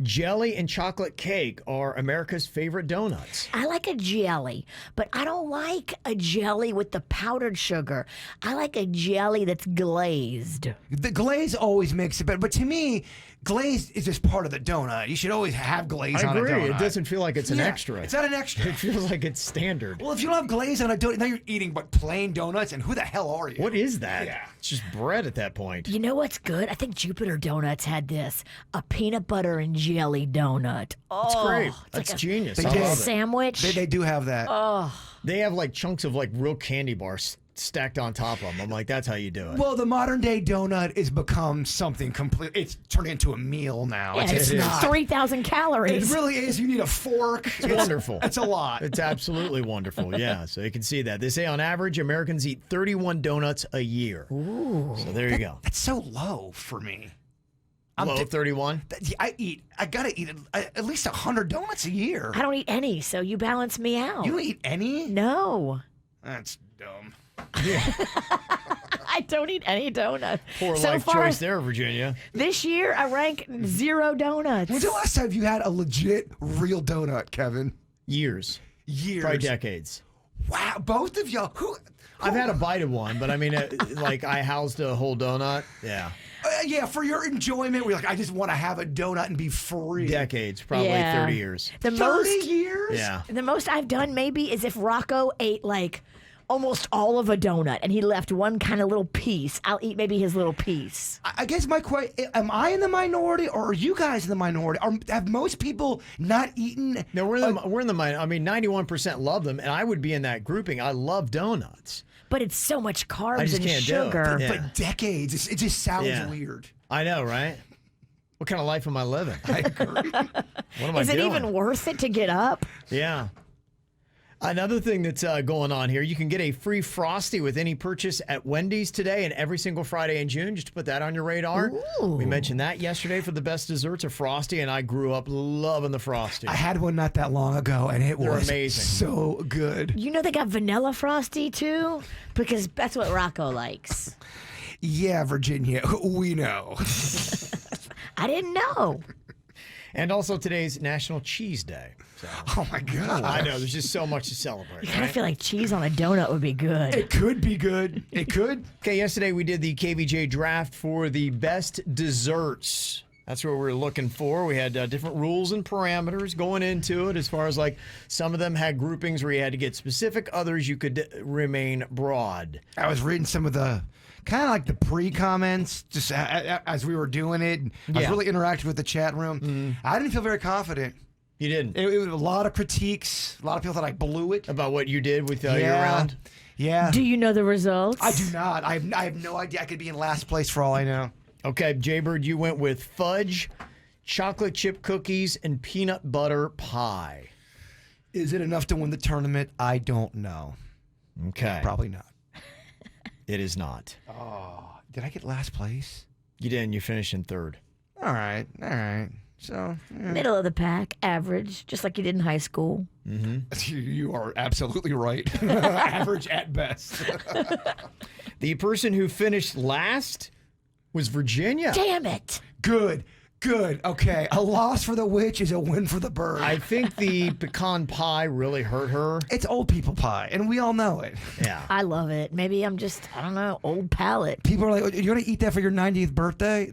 jelly, and chocolate cake are America's favorite donuts. I like a jelly, but I don't like a jelly with the powdered sugar. I like a jelly that's glazed. The glaze always makes it better, but to me, glaze is just part of the donut. You should always have glaze I on a agree. donut. It doesn't feel like it's an Yeah, extra. It's not an extra. It feels like it's standard. Well, if you don't have glaze on a donut, now you're eating but plain donuts, and who the hell are you? What is that? Yeah. It's just bread at that point. You know what's good? I think Jupiter Donuts had this, a peanut butter and jelly donut. Oh, That's great. it's That's like genius. They I did. a love it. sandwich. They do have that. They have like chunks of like real candy bars stacked on top of them. I'm like, that's how you do it. Well, the modern day donut has become something complete. It's turned into a meal now. Yeah, it's it's not. 3,000 It calories. really is. You need a fork. It's wonderful. It's a lot. It's absolutely wonderful. Yeah, so you can see that. They say on average, Americans eat 31 donuts a year. Ooh. So there you go. That's so low for me. Low 31? I gotta eat at least 100 donuts a year. I don't eat any, so you balance me out. You don't eat any? No. That's dumb. I don't eat any donuts. Poor so life far, choice there, Virginia. this year, I rank 0 donuts. When's the last time you had a legit, real donut, Kevin? Years. Years. Probably decades. Wow, both of y'all. I've had a bite of one, but I mean, like I housed a whole donut. Yeah. Yeah, for your enjoyment, we're like, I just want to have a donut and be free. Decades, probably Yeah. 30 years. The 30 most, years? Yeah. the most I've done maybe is if Rocco ate like almost all of a donut and he left one kind of little piece. I'll eat maybe his little piece. I guess my question, am I in the minority or are you guys in the minority? Have most people not eaten? No, we're in the mind. I mean, 91% love them, and I would be in that grouping. I love donuts. But it's so much I carbs just and can't do it. sugar. Yeah. But decades. It just sounds Yeah. weird. I know, right? What kind of life am I living? I agree. What am I Is it doing? even worth it to get up? Yeah. Another thing that's going on here, you can get a free Frosty with any purchase at Wendy's today and every single Friday in June, just to put that on your radar. Ooh. We mentioned that yesterday for the best desserts, a Frosty, and I grew up loving the Frosty. I had one not that long ago, and it They're was amazing. so good. You know they got vanilla frosty too? Because that's what Rocco likes. Yeah, Virginia, we know. I didn't know. And also today's National Cheese Day. So, Oh my God. I know, there's just so much to celebrate. I kind of Right? feel like cheese on a donut would be good. It could be good. It could. Okay, yesterday we did the KVJ draft for the best desserts. That's what we were looking for. We had different rules and parameters going into it as far as like some of them had groupings where you had to get specific, others you could remain broad. I was reading some of the kind of like the pre-comments just as we were doing it. I was Yeah. really interactive with the chat room. I didn't feel very confident. You didn't? It was a lot of critiques. A lot of people thought I blew it. About what you did with your round? Yeah. Do you know the results? I do not. I have no idea. I could be in last place for all I know. Okay, Jaybird, you went with fudge, chocolate chip cookies, and peanut butter pie. Is it enough to win the tournament? I don't know. Okay. Probably not. It is not. Did I get last place? You didn't. You finished in third. All right. All right. So Middle of the pack, average, just like you did in high school. you are absolutely right. Average at best. The person who finished last was Virginia. Damn it. Good. Okay. A loss for the witch is a win for the bird. I think the pecan pie really hurt her. It's old people pie, and we all know it. Yeah. I love it. Maybe I'm just, I don't know, old palate. People are like, "You're gonna eat that for your 90th birthday?"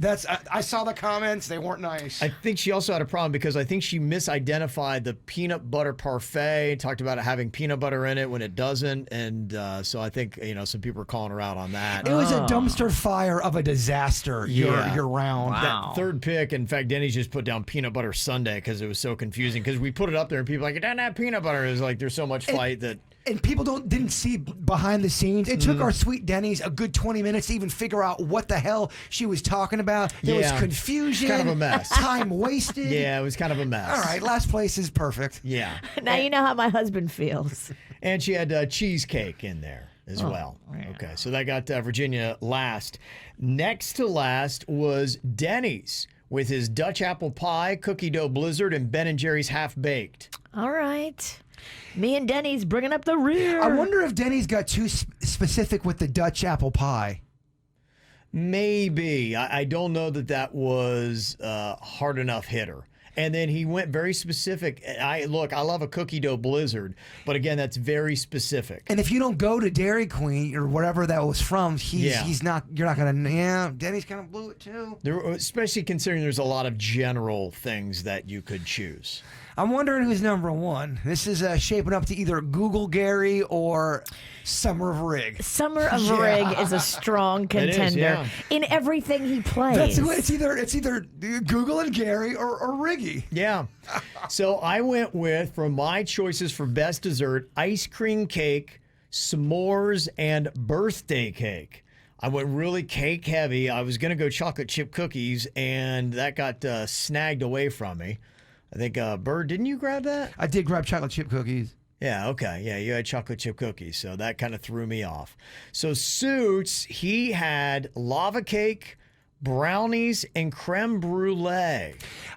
I saw the comments; they weren't nice. I think she also had a problem because I think she misidentified the peanut butter parfait, talked about it having peanut butter in it when it doesn't. And so I think, some people are calling her out on that. It was a dumpster fire of a disaster year round. That third pick, in fact, Dennys just put down peanut butter sundae because it was so confusing. Because we put it up there and people were like, it doesn't have peanut butter. It was like there's so much fight that. And people didn't see behind the scenes. It took our sweet Dennys a good 20 minutes to even figure out what the hell she was talking about. There was confusion. Kind of a mess. Time wasted. Yeah, it was kind of a mess. All right, last place is perfect. Yeah. Now you know how my husband feels. And she had cheesecake in there as well. Okay, so that got Virginia last. Next to last was Dennys with his Dutch apple pie, cookie dough blizzard, and Ben & Jerry's half baked. All right. Me and Denny's bringing up the rear. I wonder if Denny's got too specific with the Dutch apple pie. Maybe. I don't know that was hard enough hitter. And then he went very specific. I love a cookie dough blizzard, but again, that's very specific. And if you don't go to Dairy Queen or whatever that was from, he's not. You're not gonna. Yeah, Denny's kind of blew it too. Especially considering there's a lot of general things that you could choose. I'm wondering who's number one. This is shaping up to either Google Gary or Summer of Rig. Summer of Rig is a strong contender in everything he plays. It's either Google and Gary or Riggy. Yeah. So I went with, for my choices for best dessert, ice cream cake, s'mores, and birthday cake. I went really cake heavy. I was going to go chocolate chip cookies, and that got snagged away from me. I think, Bird, didn't you grab that? I did grab chocolate chip cookies. Yeah, okay. Yeah, you had chocolate chip cookies, so that kind of threw me off. So Suits, he had lava cake, brownies, and creme brulee.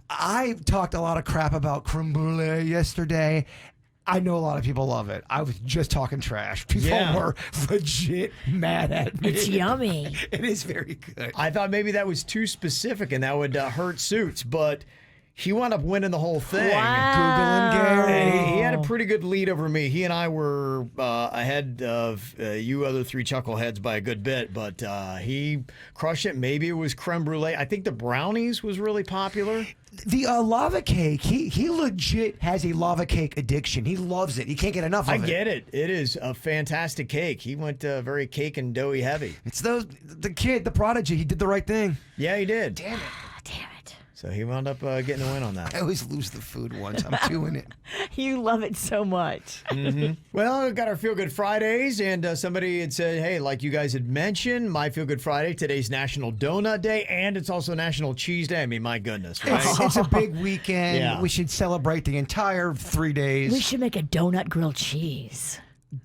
I talked a lot of crap about creme brulee yesterday. I know a lot of people love it. I was just talking trash. People were legit mad at me. It's yummy. It is very good. I thought maybe that was too specific and that would hurt Suits, but he wound up winning the whole thing. Wow. Google and Gary. He had a pretty good lead over me. He and I were ahead of you other three chuckleheads by a good bit, but he crushed it. Maybe it was creme brulee. I think the brownies was really popular. The lava cake, he legit has a lava cake addiction. He loves it. He can't get enough of it. I get it. It is a fantastic cake. He went very cake and doughy heavy. It's the kid, the prodigy. He did the right thing. Yeah, he did. Damn it. Damn it. So he wound up getting the win on that. I always lose the food once. I'm doing it. You love it so much. Well, we got our Feel Good Fridays, and somebody had said, hey, like you guys had mentioned, my Feel Good Friday, today's National Donut Day, and it's also National Cheese Day. I mean, my goodness, right? It's a big weekend. Yeah. We should celebrate the entire 3 days. We should make a donut grilled cheese.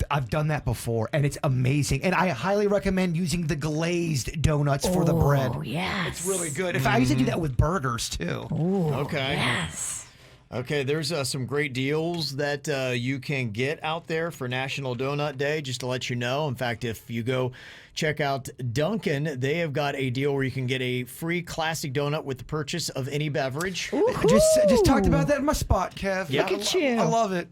I've done that before, and it's amazing. And I highly recommend using the glazed donuts for the bread. Oh, yes. It's really good. In fact, I used to do that with burgers, too. Okay. Yes. Okay, there's some great deals that you can get out there for National Donut Day, just to let you know. In fact, if you go check out Dunkin', they have got a deal where you can get a free classic donut with the purchase of any beverage. Just talked about that in my spot, Kev. Yep. Look at you. I love it.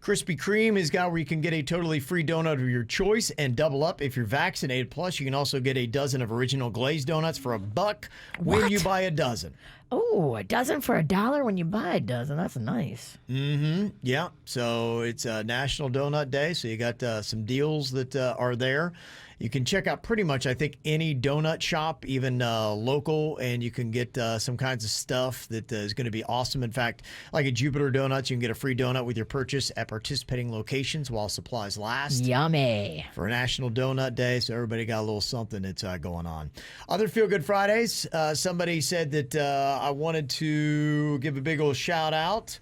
Krispy Kreme has got where you can get a totally free donut of your choice and double up if you're vaccinated. Plus, you can also get a dozen of original glazed donuts for $1 when you buy a dozen. Oh, a dozen for $1 when you buy a dozen. That's nice. Yeah, so it's National Donut Day, so you got some deals that are there. You can check out pretty much, I think, any donut shop, even local, and you can get some kinds of stuff that is going to be awesome. In fact, like at Jupiter Donuts, you can get a free donut with your purchase at participating locations while supplies last. Yummy. For National Donut Day, so everybody got a little something that's going on. Other Feel Good Fridays, somebody said that I wanted to give a big old shout out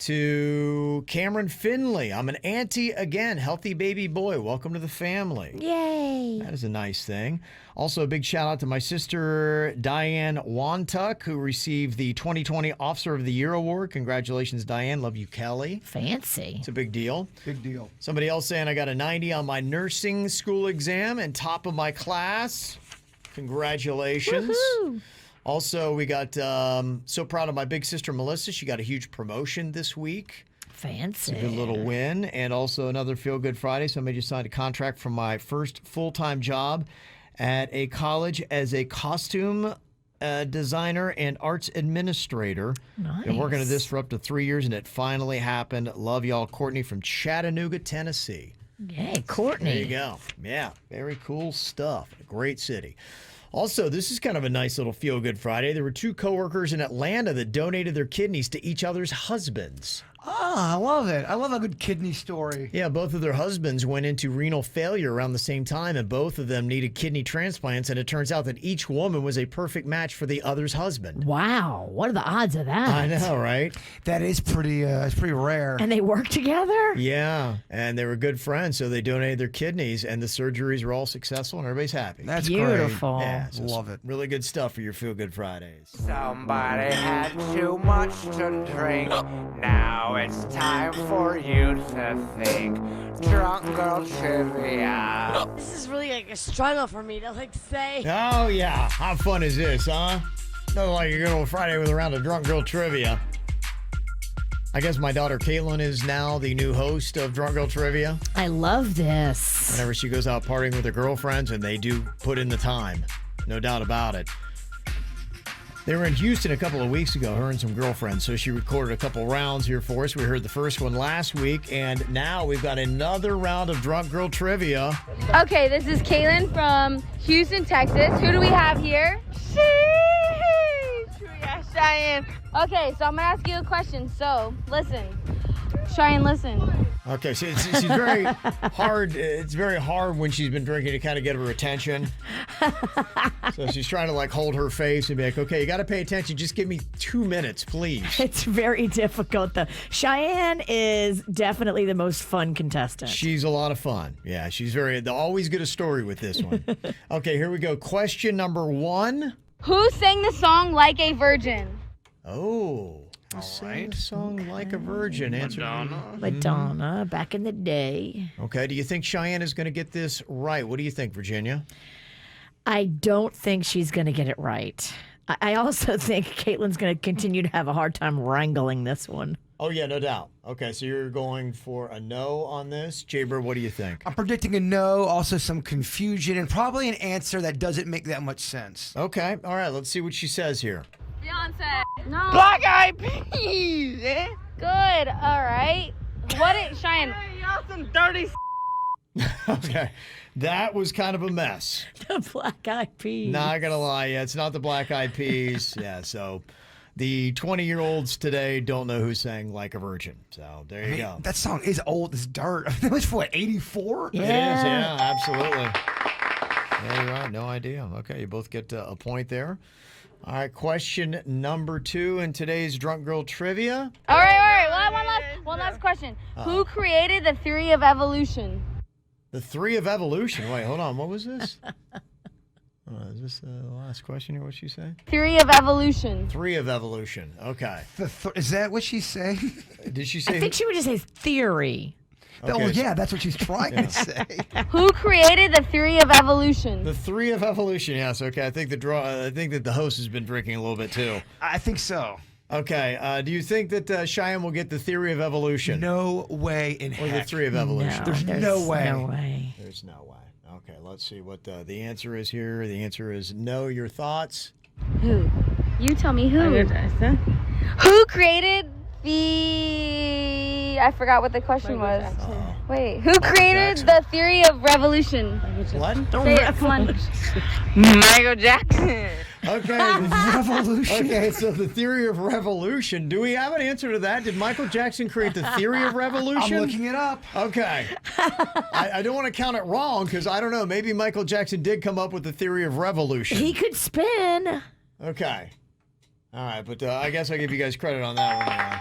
to Cameron Finley. I'm an auntie again. Healthy baby boy. Welcome to the family. Yay. That is a nice thing. Also, a big shout out to my sister, Diane Wantuck, who received the 2020 Officer of the Year Award. Congratulations, Diane. Love you, Kelly. Fancy. It's a big deal. Big deal. Somebody else saying I got a 90 on my nursing school exam and top of my class. Congratulations. Woohoo. Also, we got so proud of my big sister, Melissa. She got a huge promotion this week. Fancy. It's a good little win. And also another Feel Good Friday. Somebody just signed a contract for my first full-time job at a college as a costume designer and arts administrator. Nice. Been working at this for up to 3 years, and it finally happened. Love y'all. Courtney from Chattanooga, Tennessee. Yay, Courtney. There you go. Yeah, very cool stuff. Great city. Also, this is kind of a nice little feel-good Friday. There were 2 coworkers in Atlanta that donated their kidneys to each other's husbands. Ah, I love it. I love a good kidney story. Yeah, both of their husbands went into renal failure around the same time, and both of them needed kidney transplants, and it turns out that each woman was a perfect match for the other's husband. Wow. What are the odds of that? I know, right? That is pretty. It's pretty rare. And they work together? Yeah, and they were good friends, so they donated their kidneys, and the surgeries were all successful, and everybody's happy. That's Beautiful. great. Yeah, so Love it. Really good stuff for your feel-good Fridays. Somebody had too much to drink. Now it's time for you to think. Drunk girl trivia. This is really like a struggle for me to say. Oh, yeah. How fun is this, huh? Nothing like a good old Friday with a round of Drunk Girl Trivia. I guess my daughter Caitlin is now the new host of Drunk Girl Trivia. I love this. Whenever she goes out partying with her girlfriends, and they do put in the time. No doubt about it. They were in Houston a couple of weeks ago, her and some girlfriends, so she recorded a couple rounds here for us. We heard the first one last week, and now we've got another round of Drunk Girl Trivia. Okay, this is Caitlin from Houston, Texas. Who do we have here? Sheesh! We got Cheyenne. Okay, so I'm gonna ask you a question. So, listen. Cheyenne, listen. Okay, so she's very hard. It's very hard when she's been drinking to kind of get her attention. So she's trying to like hold her face and be like, okay, you got to pay attention. Just give me 2 minutes, please. It's very difficult, though. Cheyenne is definitely the most fun contestant. She's a lot of fun. Yeah, she's they always get a story with this one. Okay, here we go. Question number 1. Who sang the song Like a Virgin? Oh. Who sang the song Like a Virgin? Answer. Madonna, back in the day. Okay, do you think Cheyenne is going to get this right? What do you think, Virginia? I don't think she's going to get it right. I also think Caitlin's going to continue to have a hard time wrangling this one. Oh, yeah, no doubt. Okay, so you're going for a no on this. Jaber, what do you think? I'm predicting a no, also some confusion, and probably an answer that doesn't make that much sense. Okay, all right, let's see what she says here. Beyonce. No. Black Eyed Peas, eh? Good. All right. What is Cheyenne? Y'all some dirty Okay, that was kind of a mess. The Black Eyed Peas. Not gonna lie, yeah, it's not the Black Eyed Peas. Yeah, so the 20-year-olds today don't know who sang Like a Virgin. So there you go. That song is old as dirt. That was for what, 84? It is, yeah, absolutely. Yeah, you're right, no idea. Okay, you both get a point there. All right, question number 2 in today's Drunk Girl Trivia. All right. Well, one last question. Who created the theory of evolution? The theory of evolution. Wait, hold on. What was this? Is this the last question here? What'd she say? Theory of evolution. Theory of evolution. Okay. Is that what she's saying? Did she say? I think she would just say theory. Okay, Oh, yeah, that's what she's trying to say. Who created the theory of evolution? The theory of evolution. Yes. Okay. I think that the host has been drinking a little bit too. I think so. Okay. Do you think that Cheyenne will get the theory of evolution? No way in Or the heck. theory of evolution? There's no way. No way. There's no way. Okay. Let's see what the answer is here. The answer is no. Your thoughts? Who? You tell me who. Who created the... I forgot what the question was. Wait, who created the theory of revolution? What? Say it, come on. Michael Jackson. Okay. Revolution. Okay, so the theory of revolution. Do we have an answer to that? Did Michael Jackson create the theory of revolution? I'm looking it up. Okay. I don't want to count it wrong because I don't know. Maybe Michael Jackson did come up with the theory of revolution. He could spin. Okay. All right, but I guess I'll give you guys credit on that one.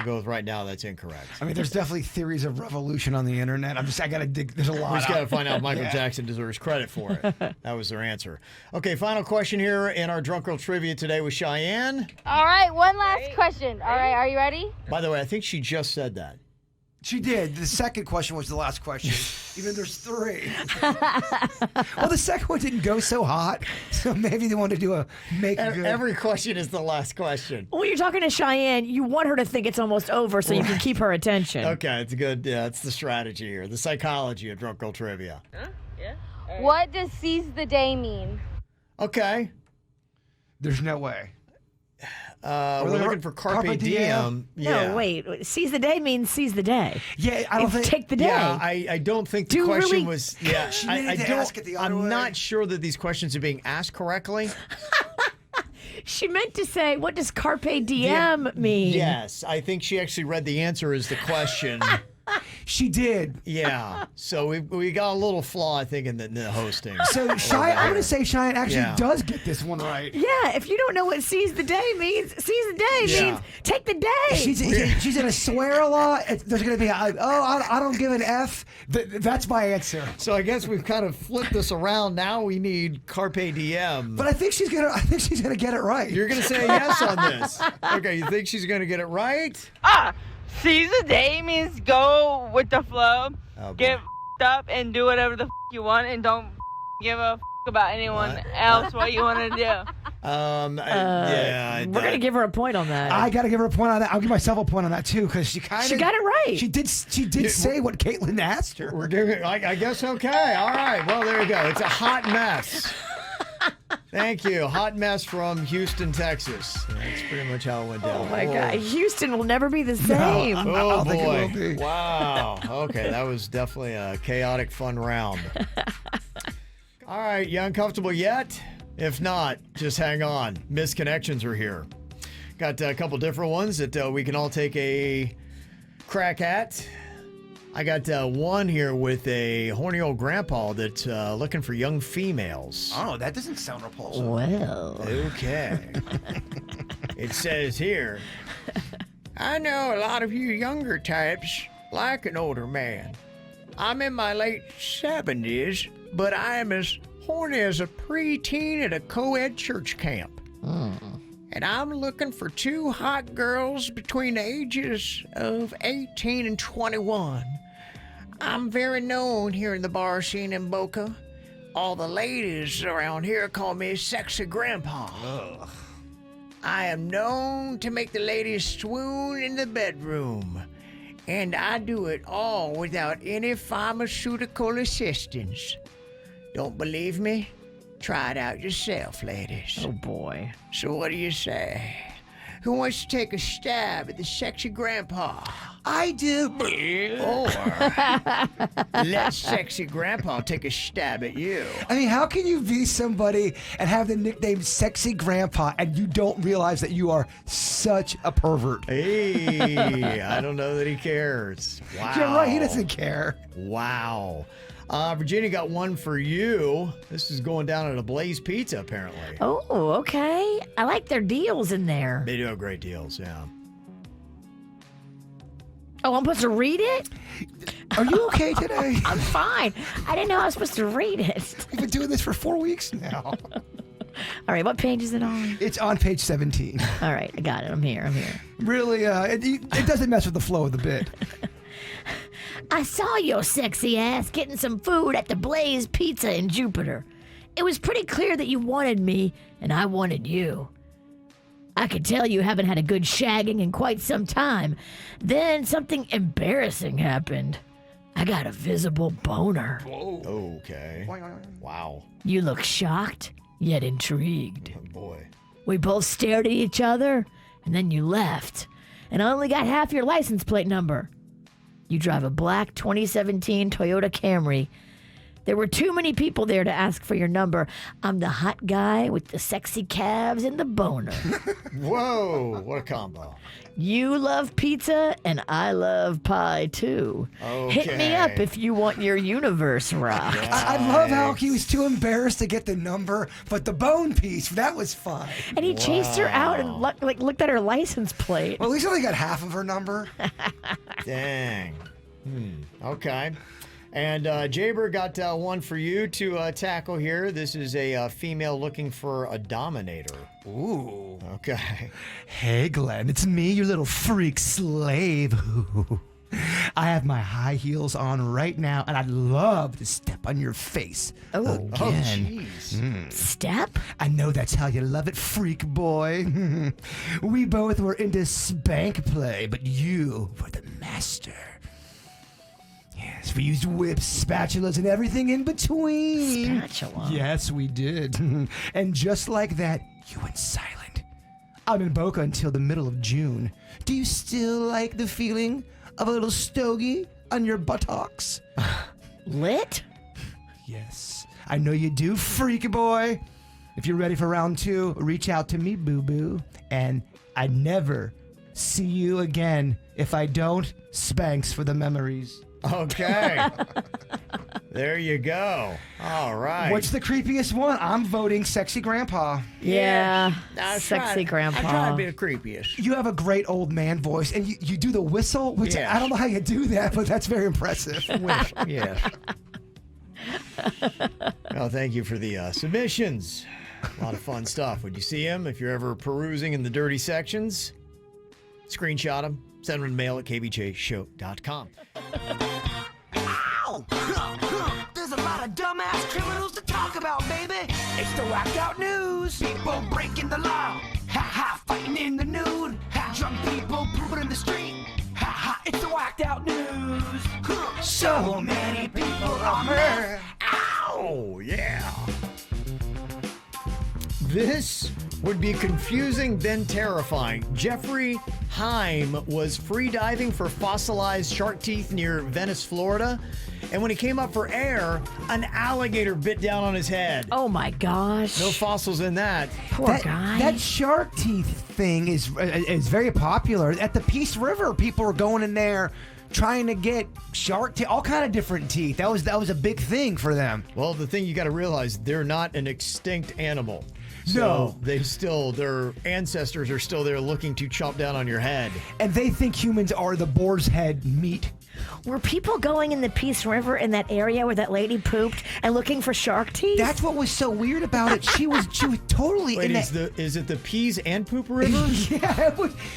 We'll go with right now. That's incorrect. I mean, there's definitely theories of revolution on the internet. I got to dig. There's a lot. We just got to find out if Michael Jackson deserves credit for it. That was their answer. Okay, final question here in our Drunk Girl Trivia today with Cheyenne. All right, one last question. All right, are you ready? By the way, I think she just said that. She did. The second question was the last question, even though there's 3. Well, the second one didn't go so hot, so maybe they wanted to do a make good. Every question is the last question. When you're talking to Cheyenne, you want her to think it's almost over so you can keep her attention. Okay, it's good. Yeah, it's the strategy here, the psychology of Drunk Girl Trivia. Yeah. What does seize the day mean? Okay. There's no way. We're looking for carpe diem. Yeah. No, wait. Seize the day means seize the day. Yeah, I don't think. Take the day. Yeah, I don't think the question was. Yeah, She I needed to don't. ask it the other I'm way. not sure that these questions are being asked correctly. She meant to say, what does carpe diem mean? Yes, I think she actually read the answer as the question. She did. Yeah, so we got a little flaw, I think, in the hosting. So Cheyenne, I'm going to say Cheyenne actually Yeah. does get this one right. Yeah, if you don't know what seize the day means, seize the day means take the day. She's going to swear a lot. There's going to be, I don't give an F. That's my answer. So I guess we've kind of flipped this around. Now we need carpe diem. But I think she's gonna get it right. You're gonna say yes on this. Okay, you think she's gonna get it right? Seize the day means go with the flow, Oh, get up and do whatever the you want, and don't give a about anyone else what you want to do. Yeah. We're gonna give her a point on that. I got to give her a point on that. I'll give myself a point on that too because she got it right. She did say what Caitlin asked her. We're giving. I guess okay. All right. Well, there you go. It's a hot mess. Thank you. Hot mess from Houston, Texas. That's pretty much how it went down. Oh my God, Houston will never be the same. Oh boy! Wow. Okay, that was definitely a chaotic, fun round. All right, you uncomfortable yet? If not, just hang on. Misconnections are here. Got a couple different ones that we can all take a crack at. I got one here with a horny old grandpa that's looking for young females. Oh, that doesn't sound repulsive. Well. Okay. It says here, I know a lot of you younger types like an older man. I'm in my late 70s, but I am as horny as a preteen at a co-ed church camp. And I'm looking for 2 hot girls between the ages of 18 and 21. I'm very known here in the bar scene in Boca. All the ladies around here call me Sexy Grandpa. Ugh. I am known to make the ladies swoon in the bedroom. And I do it all without any pharmaceutical assistance. Don't believe me? Try it out yourself, ladies. Oh boy. So what do you say? Who wants to take a stab at the Sexy Grandpa? I do. Or let Sexy Grandpa take a stab at you. I mean, how can you be somebody and have the nickname Sexy Grandpa and you don't realize that you are such a pervert? Hey, I don't know that he cares. Wow. You're right, he doesn't care. Wow. Virginia got one for you. This is going down at a Blaze Pizza, apparently. Oh, okay. I like their deals in there. They do have great deals, yeah. Oh, I'm supposed to read it? Are you okay today? I'm fine. I didn't know I was supposed to read it. We've been doing this for 4 weeks now. All right, what page is it on? It's on page 17. All right, I got it. I'm here. Really, it doesn't mess with the flow of the bit. I saw your sexy ass getting some food at the Blaze Pizza in Jupiter. It was pretty clear that you wanted me, and I wanted you. I could tell you haven't had a good shagging in quite some time. Then something embarrassing happened. I got a visible boner. Whoa. Okay. Wow. You look shocked, yet intrigued. Oh, boy. We both stared at each other, and then you left. And I only got half your license plate number. You drive a black 2017 Toyota Camry. There were too many people there to ask for your number. I'm the hot guy with the sexy calves and the boner. Whoa, what a combo. You love pizza, and I love pie, too. Hit me up if you want your universe rocked. I love how he was too embarrassed to get the number, but the bone piece, that was fun. And he chased her out and looked at her license plate. Well, at least I only got half of her number. Dang. Okay. And Jaber got one for you to tackle here. This is a female looking for a dominator. Ooh. Okay. Hey, Glenn, it's me, your little freak slave. I have my high heels on right now, and I'd love to step on your face again. Jeez. Step? I know that's how you love it, freak boy. We both were into spank play, but you were the master. Yes, we used whips, spatulas, and everything in between. Spatula? Yes, we did. And just like that, you went silent. I'm in Boca until the middle of June. Do you still like the feeling of a little stogie on your buttocks? Lit? Yes, I know you do, freaky boy. If you're ready for round 2, reach out to me, boo-boo. And I'd never see you again. If I don't, spanks for the memories. Okay. There you go. All right. What's the creepiest one? I'm voting sexy grandpa. Yeah. I Sexy grandpa. I try to be the creepiest. You have a great old man voice, and you do the whistle, which Yes. I don't know how you do that, but that's very impressive. Yes. Well, thank you for the submissions. A lot of fun stuff. Would you see them if you're ever perusing in the dirty sections? Screenshot them. Send them in mail at kvjshow.com. Ow! There's a lot of dumbass criminals to talk about, baby. It's the whacked out news. People breaking the law. Ha ha, fighting in the nude. Ha, drunk people pooping in the street. Ha ha, it's the whacked out news. So many people are murdered. Ow! Yeah. This would be confusing, then terrifying. Jeffrey Heim was free diving for fossilized shark teeth near Venice, Florida. And when he came up for air, an alligator bit down on his head. Oh my gosh. No fossils in that. Poor guy. That shark teeth thing is very popular. At the Peace River, people were going in there trying to get shark teeth, all kind of different teeth. That was a big thing for them. Well, the thing you got to realize, they're not an extinct animal. No. So their ancestors are still there looking to chomp down on your head. And they think humans are the boar's head meat. Were people going in the Peace River in that area where that lady pooped and looking for shark teeth? That's what was so weird about it. She was totally Wait, in is it the Peas and Poop River? Yeah,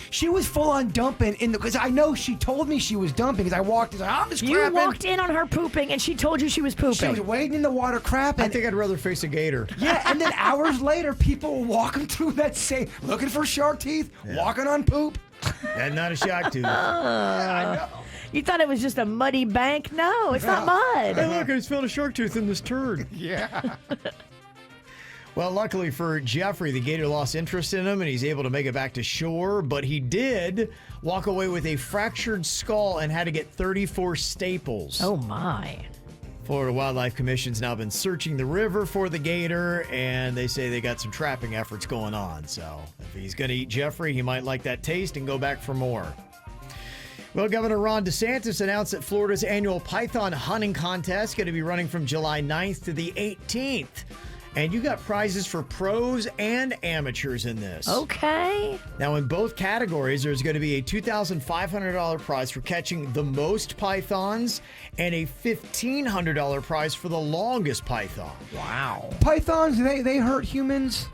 she was full on dumping in the, because I know she told me she was dumping because I walked in, I'm just You crapping. walked in on her pooping and she told you she was pooping. She was wading in the water crapping. I think I'd rather face a gator. Yeah, and then hours later, people were walking through that same, looking for shark teeth, walking on poop. And not a shark tooth. I know. You thought it was just a muddy bank? No, it's not mud. Hey, look, I just found a shark tooth in this turd. Yeah. Well, luckily for Jeffrey, the gator lost interest in him and he's able to make it back to shore, but he did walk away with a fractured skull and had to get 34 staples. Oh, my. Florida Wildlife Commission's now been searching the river for the gator, and they say they got some trapping efforts going on. So if he's going to eat Jeffrey, he might like that taste and go back for more. Well, Governor Ron DeSantis announced that Florida's annual python hunting contest is going to be running from July 9th to the 18th. And you got prizes for pros and amateurs in this. Okay. Now, in both categories, there's going to be a $2,500 prize for catching the most pythons and a $1,500 prize for the longest python. Wow. Pythons, they hurt humans?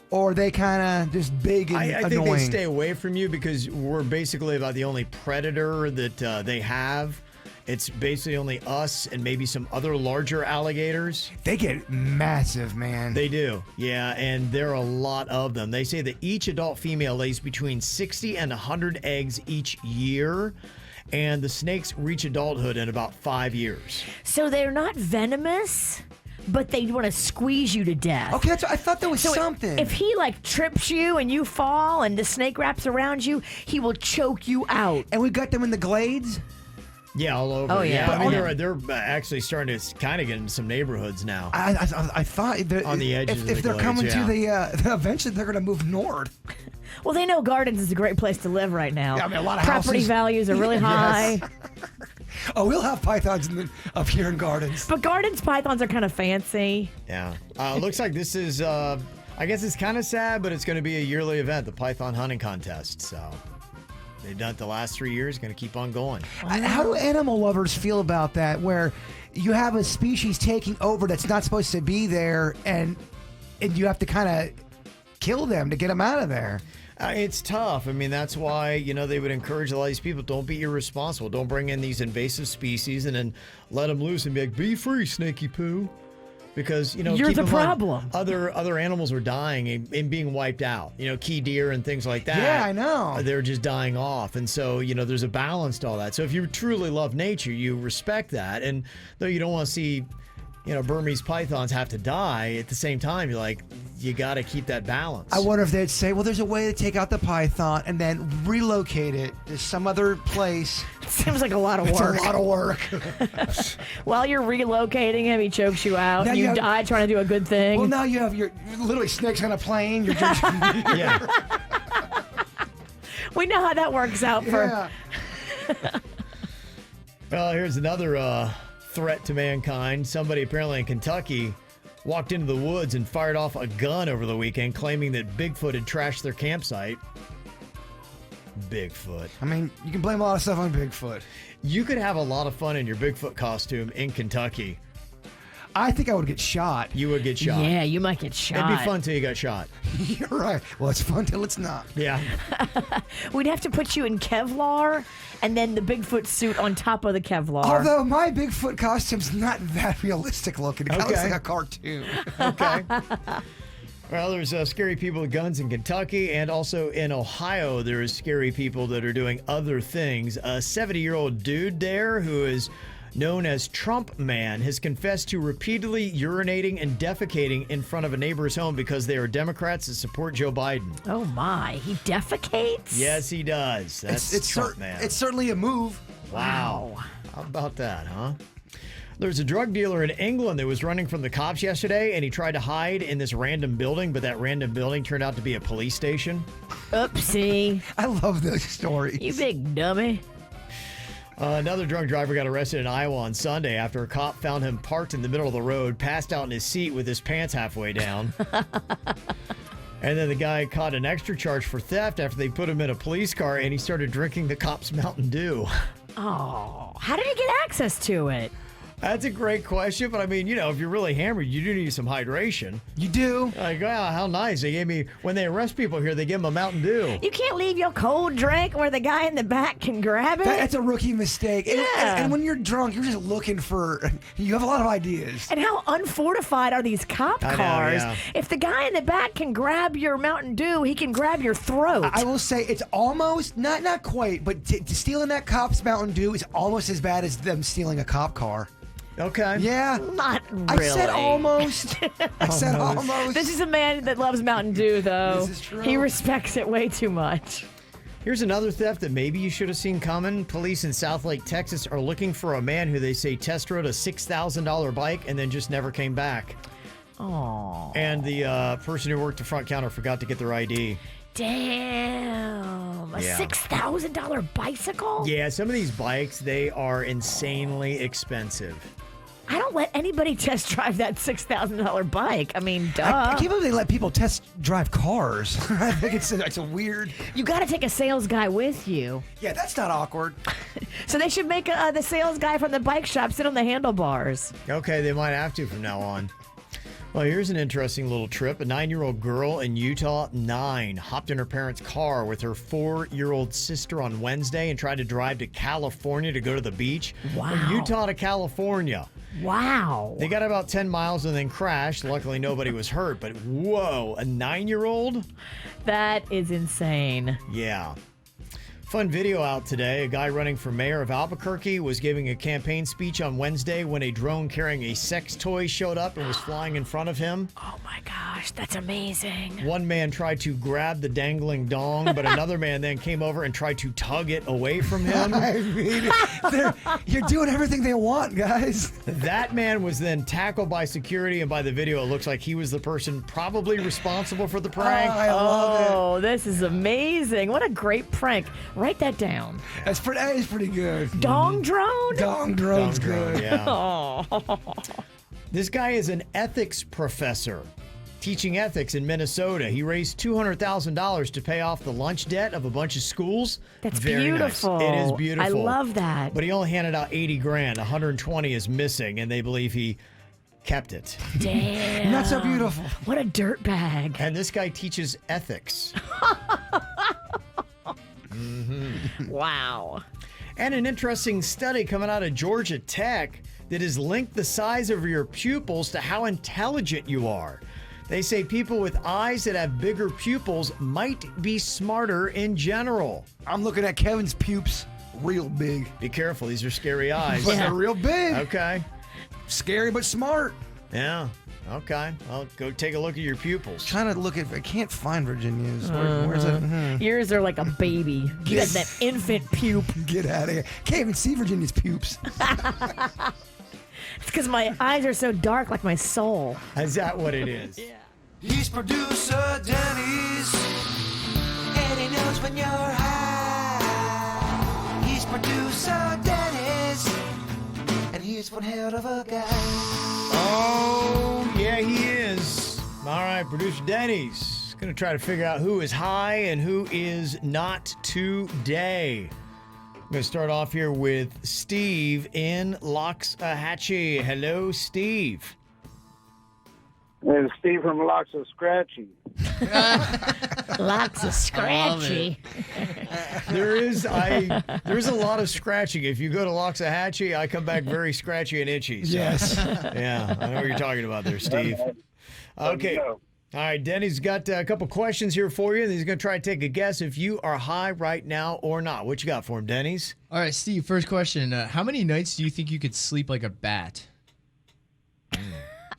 Or are they kind of just big and I annoying? think they stay away from you because we're basically about the only predator that they have. It's basically only us and maybe some other larger alligators. They get massive, man. They do, yeah, and there are a lot of them. They say that each adult female lays between 60 and 100 eggs each year, and the snakes reach adulthood in about 5 years. So they're not venomous, but they want to squeeze you to death. Okay, I thought there was something. If he trips you and you fall and the snake wraps around you, he will choke you out. And we got them in the glades? Yeah, all over. Oh, yeah. I mean, they're actually starting to kind of get into some neighborhoods now. I thought that On the edges of if the they're glades, coming yeah. to the eventually they're going to move north. Well, they know Gardens is a great place to live right now. Yeah, I mean, a lot of property houses. values are really high. Yes. Oh, we'll have pythons up here in Gardens. But Gardens pythons are kind of fancy. Yeah. Looks like this is, I guess it's kind of sad, but it's going to be a yearly event, the Python Hunting Contest. So they've done it the last 3 years, going to keep on going. How do animal lovers feel about that, where you have a species taking over that's not supposed to be there, and you have to kind of kill them to get them out of there? It's tough. I mean, that's why, they would encourage a lot of these people, don't be irresponsible. Don't bring in these invasive species and then let them loose and be like, be free, snaky poo. Because, You're keep the in mind, problem. Other animals are dying and being wiped out. Key deer and things like that. Yeah, I know. They're just dying off. And so, there's a balance to all that. So if you truly love nature, you respect that. And though you don't want to see, Burmese pythons have to die, at the same time, you're like, you got to keep that balance. I wonder if they'd say, well, there's a way to take out the python and then relocate it to some other place. Seems like a lot of work. It's a lot of work. While you're relocating him, he chokes you out. Now You you have- die trying to do a good thing. Well, now you're literally snakes on a plane. You're just, Yeah. We know how that works out for. yeah. Well, here's another threat to mankind. Somebody apparently in Kentucky walked into the woods and fired off a gun over the weekend, claiming that Bigfoot had trashed their campsite. Bigfoot. I mean, you can blame a lot of stuff on Bigfoot. You could have a lot of fun in your Bigfoot costume in Kentucky. I think I would get shot. You would get shot. Yeah, you might get shot. It'd be fun till you got shot. You're right. Well, it's fun till it's not. Yeah. We'd have to put you in Kevlar and then the Bigfoot suit on top of the Kevlar. Although my Bigfoot costume's not that realistic looking. It kind of looks Okay. like a cartoon. Okay. Well, there's scary people with guns in Kentucky, and also in Ohio, there's scary people that are doing other things. A 70-year-old dude there who is known as Trump Man has confessed to repeatedly urinating and defecating in front of a neighbor's home because they are Democrats that support Joe Biden. Oh my, he defecates? Yes, he does. That's Trump Man. It's certainly a move. Wow. How about that, huh? There's a drug dealer in England that was running from the cops yesterday, and he tried to hide in this random building, but that random building turned out to be a police station. Oopsie. I love those stories. You big dummy. Another drunk driver got arrested in Iowa on Sunday after a cop found him parked in the middle of the road, passed out in his seat with his pants halfway down. And then the guy caught an extra charge for theft after they put him in a police car, and he started drinking the cop's Mountain Dew. Oh, how did he get access to it? That's a great question, but I mean, if you're really hammered, you do need some hydration. You do? Like, wow, how nice. They gave me, when they arrest people here, they give them a Mountain Dew. You can't leave your cold drink where the guy in the back can grab it. That's a rookie mistake. Yeah. And when you're drunk, you're just looking for, you have a lot of ideas. And how unfortified are these cop I know, cars? yeah. If the guy in the back can grab your Mountain Dew, he can grab your throat. I will say it's almost, not quite, but stealing that cop's Mountain Dew is almost as bad as them stealing a cop car. Okay. Yeah. Not really. I said almost. I said almost. This is a man that loves Mountain Dew, though. This is true. He respects it way too much. Here's another theft that maybe you should have seen coming. Police in South Lake, Texas are looking for a man who they say test rode a $6,000 bike and then just never came back. Oh. And the person who worked the front counter forgot to get their ID. Damn. A Yeah. $6,000 bicycle? Yeah, some of these bikes, they are insanely expensive. I don't let anybody test drive that $6,000 bike. I mean, duh. I can't believe they let people test drive cars. I think it's a weird. You got to take a sales guy with you. Yeah, that's not awkward. So they should make the sales guy from the bike shop sit on the handlebars. Okay, they might have to from now on. Well, here's an interesting little trip. A 9-year-old girl in Utah, hopped in her parents' car with her 4-year-old sister on Wednesday and tried to drive to California to go to the beach. Wow. From Utah to California. Wow. They got about 10 miles and then crashed. Luckily, nobody was hurt, but whoa, a 9-year-old? That is insane. Yeah. Fun video out today. A guy running for mayor of Albuquerque was giving a campaign speech on Wednesday when a drone carrying a sex toy showed up and was flying in front of him. Oh my gosh, that's amazing. One man tried to grab the dangling dong, but another man then came over and tried to tug it away from him. I mean, you're doing everything they want, guys. That man was then tackled by security, and by the video, it looks like he was the person probably responsible for the prank. I love it. Oh, this is amazing. What a great prank. Write that down. That is pretty good. Dong drone? Dong drone's Dong drone, good. yeah. Oh. This guy is an ethics professor teaching ethics in Minnesota. He raised $200,000 to pay off the lunch debt of a bunch of schools. That's Very beautiful. Nice. It is beautiful. I love that. But he only handed out 80 grand. 120 is missing, and they believe he kept it. Damn. Not so beautiful. What a dirtbag. And this guy teaches ethics. Wow. And an interesting study coming out of Georgia Tech that has linked the size of your pupils to how intelligent you are. They say people with eyes that have bigger pupils might be smarter in general. I'm looking at Kevin's pupils real big. Be careful, these are scary eyes. But they're real big. Okay. Scary but smart. Yeah. Okay. Well, go take a look at your pupils. Trying to look at, I can't find Virginia's. Where's it? Yours are like a baby. You got that infant pupe. Get out of here. Can't even see Virginia's pupils. It's because my eyes are so dark like my soul. Is that what it is? Yeah. He's producer Dennys, and he knows when you're high. He's producer Dennys, and he's one hell of a guy. Oh, yeah, he is. All right, producer Dennys going to try to figure out who is high and who is not today. I'm going to start off here with Steve in Loxahatchee. Hello, Steve. And Steve from Loxahatchee. Lots of scratchy. There's a lot of scratching. If you go to Loxahatchee, I come back very scratchy and itchy. So. Yes. Yeah, I know what you're talking about there, Steve. Okay. All right, Denny's got a couple questions here for you. He's going to try to take a guess if you are high right now or not. What you got for him, Denny's? All right, Steve, first question. How many nights do you think you could sleep like a bat?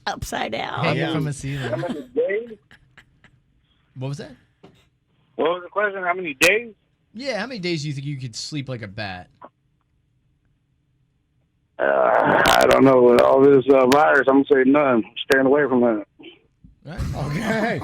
Upside down. Hanging from a ceiling. How many days? What was that? What was the question? How many days? Yeah, how many days do you think you could sleep like a bat? I don't know. With all this virus, I'm going to say none. Staying away from that. Okay.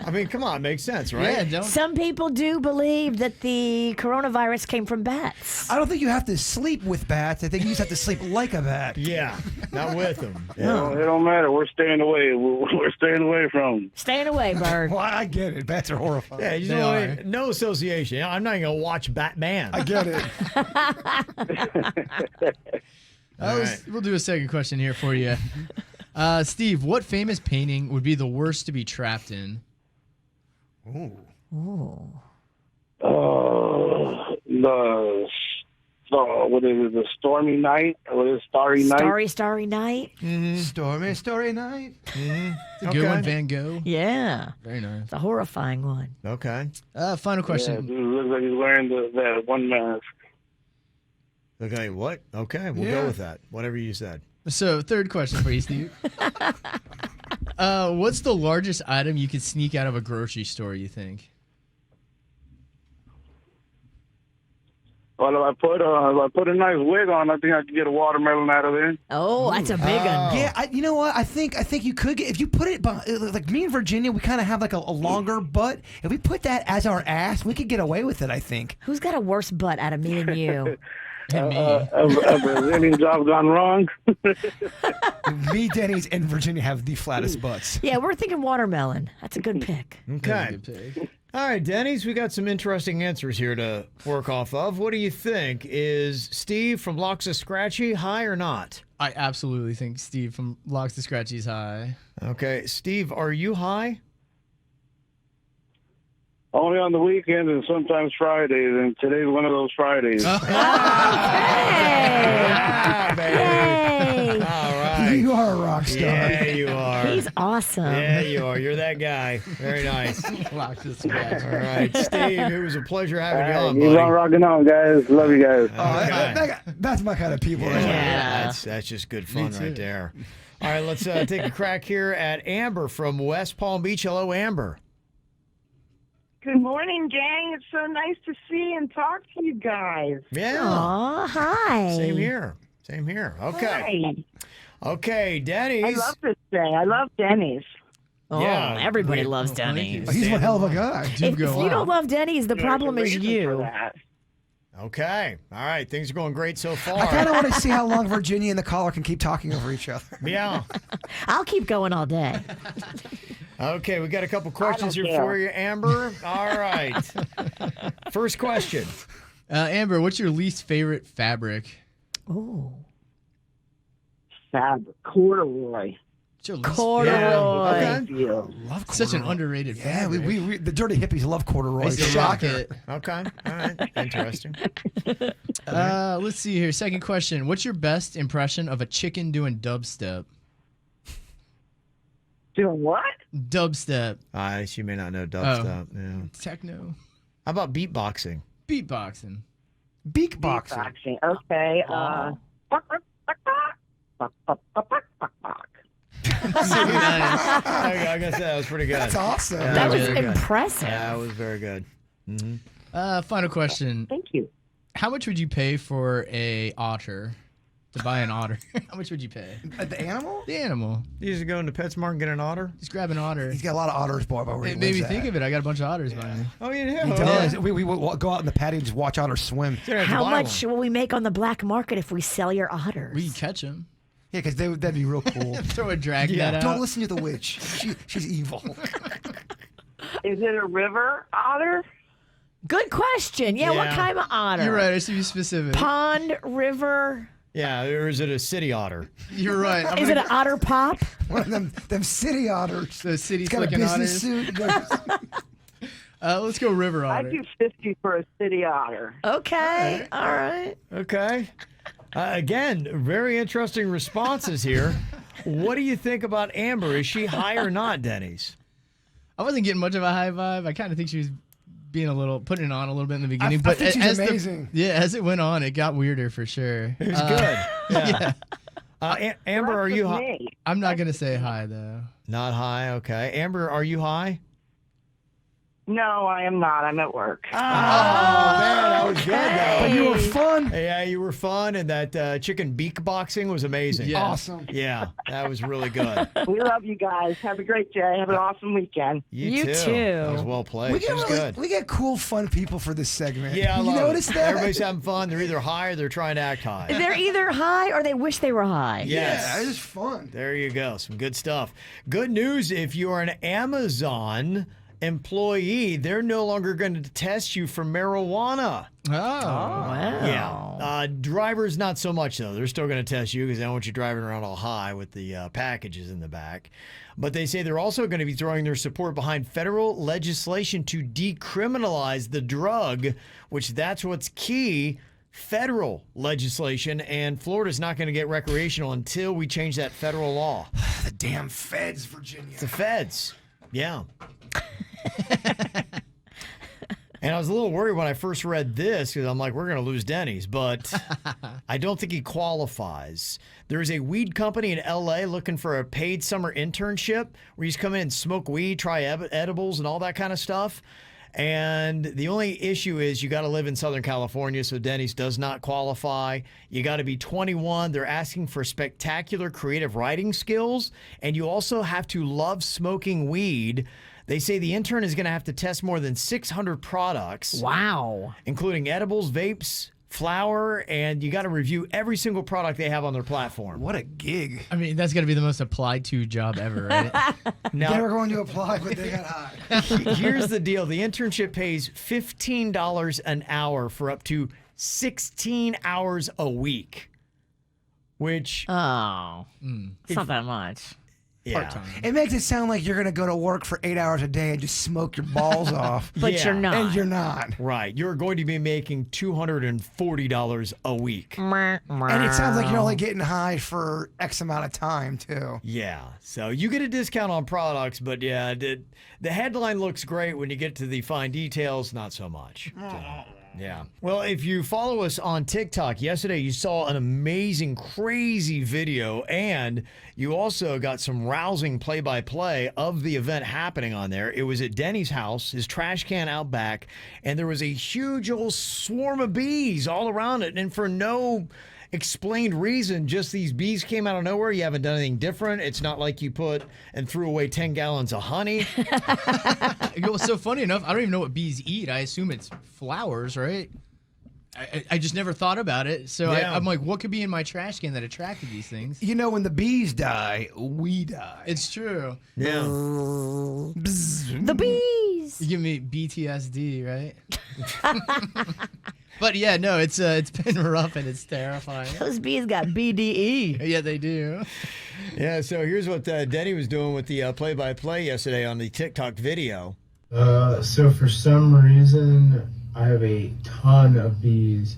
I mean, come on, makes sense, right? Yeah, don't. Some people do believe that the coronavirus came from bats. I don't think you have to sleep with bats. I think you just have to sleep like a bat. Yeah, not with them. No, it don't matter. We're staying away. We're staying away from them. Staying away, bird. Well, I get it. Bats are horrifying. Yeah, you know, no association. I'm not going to watch Batman. I get it. We'll do a second question here for you. Steve, what famous painting would be the worst to be trapped in? Ooh. What is it? The Stormy Night? What is it? Starry Night? Starry night. Mm-hmm. Story night. Mm-hmm. It's a good one, Van Gogh. Yeah. Very nice. It's a horrifying one. Okay. Final question. Yeah, it looks like he's wearing that one mask. Okay, what? Okay, we'll go with that. Whatever you said. So, third question for you, Steve. What's the largest item you could sneak out of a grocery store, you think? Well, if I put a nice wig on, I think I could get a watermelon out of there. Oh, that's a big one. Yeah, you know what? I think you could get, if you put it like me and Virginia, we kind of have like a longer butt. If we put that as our ass, we could get away with it. I think. Who's got a worse butt out of me and you? Have any job gone wrong? Me, Denny's, and Virginia have the flattest butts. Yeah, we're thinking watermelon. That's a good pick. Okay. All right, Denny's, we got some interesting answers here to work off of. What do you think? Is Steve from Loxahatchee high or not? I absolutely think Steve from Loxahatchee is high. Okay. Steve, are you high? Only on the weekends and sometimes Fridays, and today's one of those Fridays. Hey! All right. You are a rock star. Yeah, you are. He's on awesome. Yeah, you are. You're that guy. Very nice. Lock the scratch. All right, Steve, it was a pleasure having you on, Keep buddy. on rocking on, guys. Love you guys. That's my kind of people. Yeah, that's just good fun right there. All right, let's take a crack here at Amber from West Palm Beach. Hello, Amber. Good morning, gang. It's so nice to see and talk to you guys. Yeah. Aw, hi. Same here. Same here. Okay. Hi. Okay, Dennys. I love this day. I love Denny's. Oh, Yeah, everybody we- loves thank you. Denny's. He's one hell of a guy. If you don't love Denny's, the problem is you. Okay. All right. Things are going great so far. I kind of want to see how long Virginia and the caller can keep talking over each other. Yeah. I'll keep going all day. Okay, we got a couple questions here care. for you, Amber. All right. First question. Amber, what's your least favorite fabric? Oh. Fabric. Corduroy. What's your least Corduroy. Yeah, okay. Love corduroy. Such an underrated Yeah, fabric. we the dirty hippies love corduroy. I used to rock it. Okay. All right. Interesting. Let's see here. Second question. What's your best impression of a chicken doing dubstep? Doing what? Dubstep. She may not know dubstep. Yeah. Techno. How about beatboxing? Beatboxing. Beakboxing. Boxing. Okay. I guess that was pretty good. That's awesome. Yeah, That was very good. impressive. Yeah, that was very good. Mm-hmm. Final question. Thank you. How much would you pay for a otter? To buy an otter. How much would you pay? The animal? The animal. You just go into PetSmart and get an otter? Just grab an otter. He's got a lot of otters, boy. It made me think of it. I got a bunch of otters by me. Oh, you do? He does. We go out in the patio and just watch otters swim. How much will we make on the black market if we sell your otters? We can catch them. Yeah, because that'd be real cool. Throw a drag net out. Don't listen to the witch. She's evil. Is it a river otter? Good question. Yeah, what Yeah. kind of otter? You're right. I should be specific. Pond, river. Yeah, or is it a city otter? You're right. Is it an otter pop? One of them city otters. The city He's got a flicking business otters. suit. Let's go river I'd otter. do 50 for a city otter. Okay. All right. Okay. Again, very interesting responses here. What do you think about Amber? Is she high or not, Dennys? I wasn't getting much of a high vibe. I kind of think she was being putting it on a little bit in the beginning. I but think she's as amazing. as it went on, it got weirder for sure. It was good. Yeah. Amber, are you high? Me. I'm not gonna say hi though. Not high. Okay. Amber, are you high? No, I am not. I'm at work. Oh, man, that was good, though. But you were fun. Yeah, you were fun, and that chicken beak boxing was amazing. Yeah. Awesome. Yeah, that was really good. We love you guys. Have a great day. Have an awesome weekend. You too. too. That was well played. We She was good. we get cool, fun people for this segment. Yeah, I you love notice it. that? Everybody's having fun. They're either high or they're trying to act high. They're either high or they wish they were high. Yes. Yeah, it's just fun. There you go. Some good stuff. Good news if you're an Amazon employee, they're no longer going to test you for marijuana. Oh. Wow. Yeah. Drivers, not so much, though. They're still going to test you because they don't want you driving around all high with the packages in the back. But they say they're also going to be throwing their support behind federal legislation to decriminalize the drug, which that's what's key. Federal legislation, and Florida's not going to get recreational until we change that federal law. The damn feds, Virginia. The feds. Yeah. And I was a little worried when I first read this because I'm like, we're going to lose Dennys, but I don't think he qualifies. There is a weed company in LA looking for a paid summer internship where you just come in and smoke weed, try edibles and all that kind of stuff. And the only issue is you got to live in Southern California, so Dennys does not qualify. You got to be 21. They're asking for spectacular creative writing skills, and you also have to love smoking weed. They say the intern is going to have to test more than 600 products. Wow. Including edibles, vapes, flour, and you got to review every single product they have on their platform. What a gig. I mean, that's got to be the most applied to job ever, right? Now, They were going to apply, but they got high. here's the deal. The internship pays $15 an hour for up to 16 hours a week, which Oh. It's not that much. Part-time. It makes it sound like you're going to go to work for 8 hours a day and just smoke your balls off. But you're not. And you're not. Right. You're going to be making $240 a week. And it sounds like you're only getting high for X amount of time, too. Yeah. So you get a discount on products, but yeah, the headline looks great. When you get to the fine details, not so much. So, yeah. Well, if you follow us on TikTok, yesterday you saw an amazing, crazy video, and you also got some rousing play-by-play of the event happening on there. It was at Dennys' house, his trash can out back, and there was a huge old swarm of bees all around it, and for no explained reason, just these bees came out of nowhere. You haven't done anything different. It's not like you put and threw away 10 gallons of honey. So funny enough, I don't even know what bees eat. I assume it's flowers, right? I just never thought about it. So Yeah. I'm like, what could be in my trash can that attracted these things? You know, when the bees die, we die. It's true. Yeah. The bees. You give me BTSD, right? But yeah, no, it's been rough and it's terrifying. Those bees got BDE. Yeah, they do. Yeah, so here's what Denny was doing with the play-by-play yesterday on the TikTok video. So for some reason, I have a ton of bees.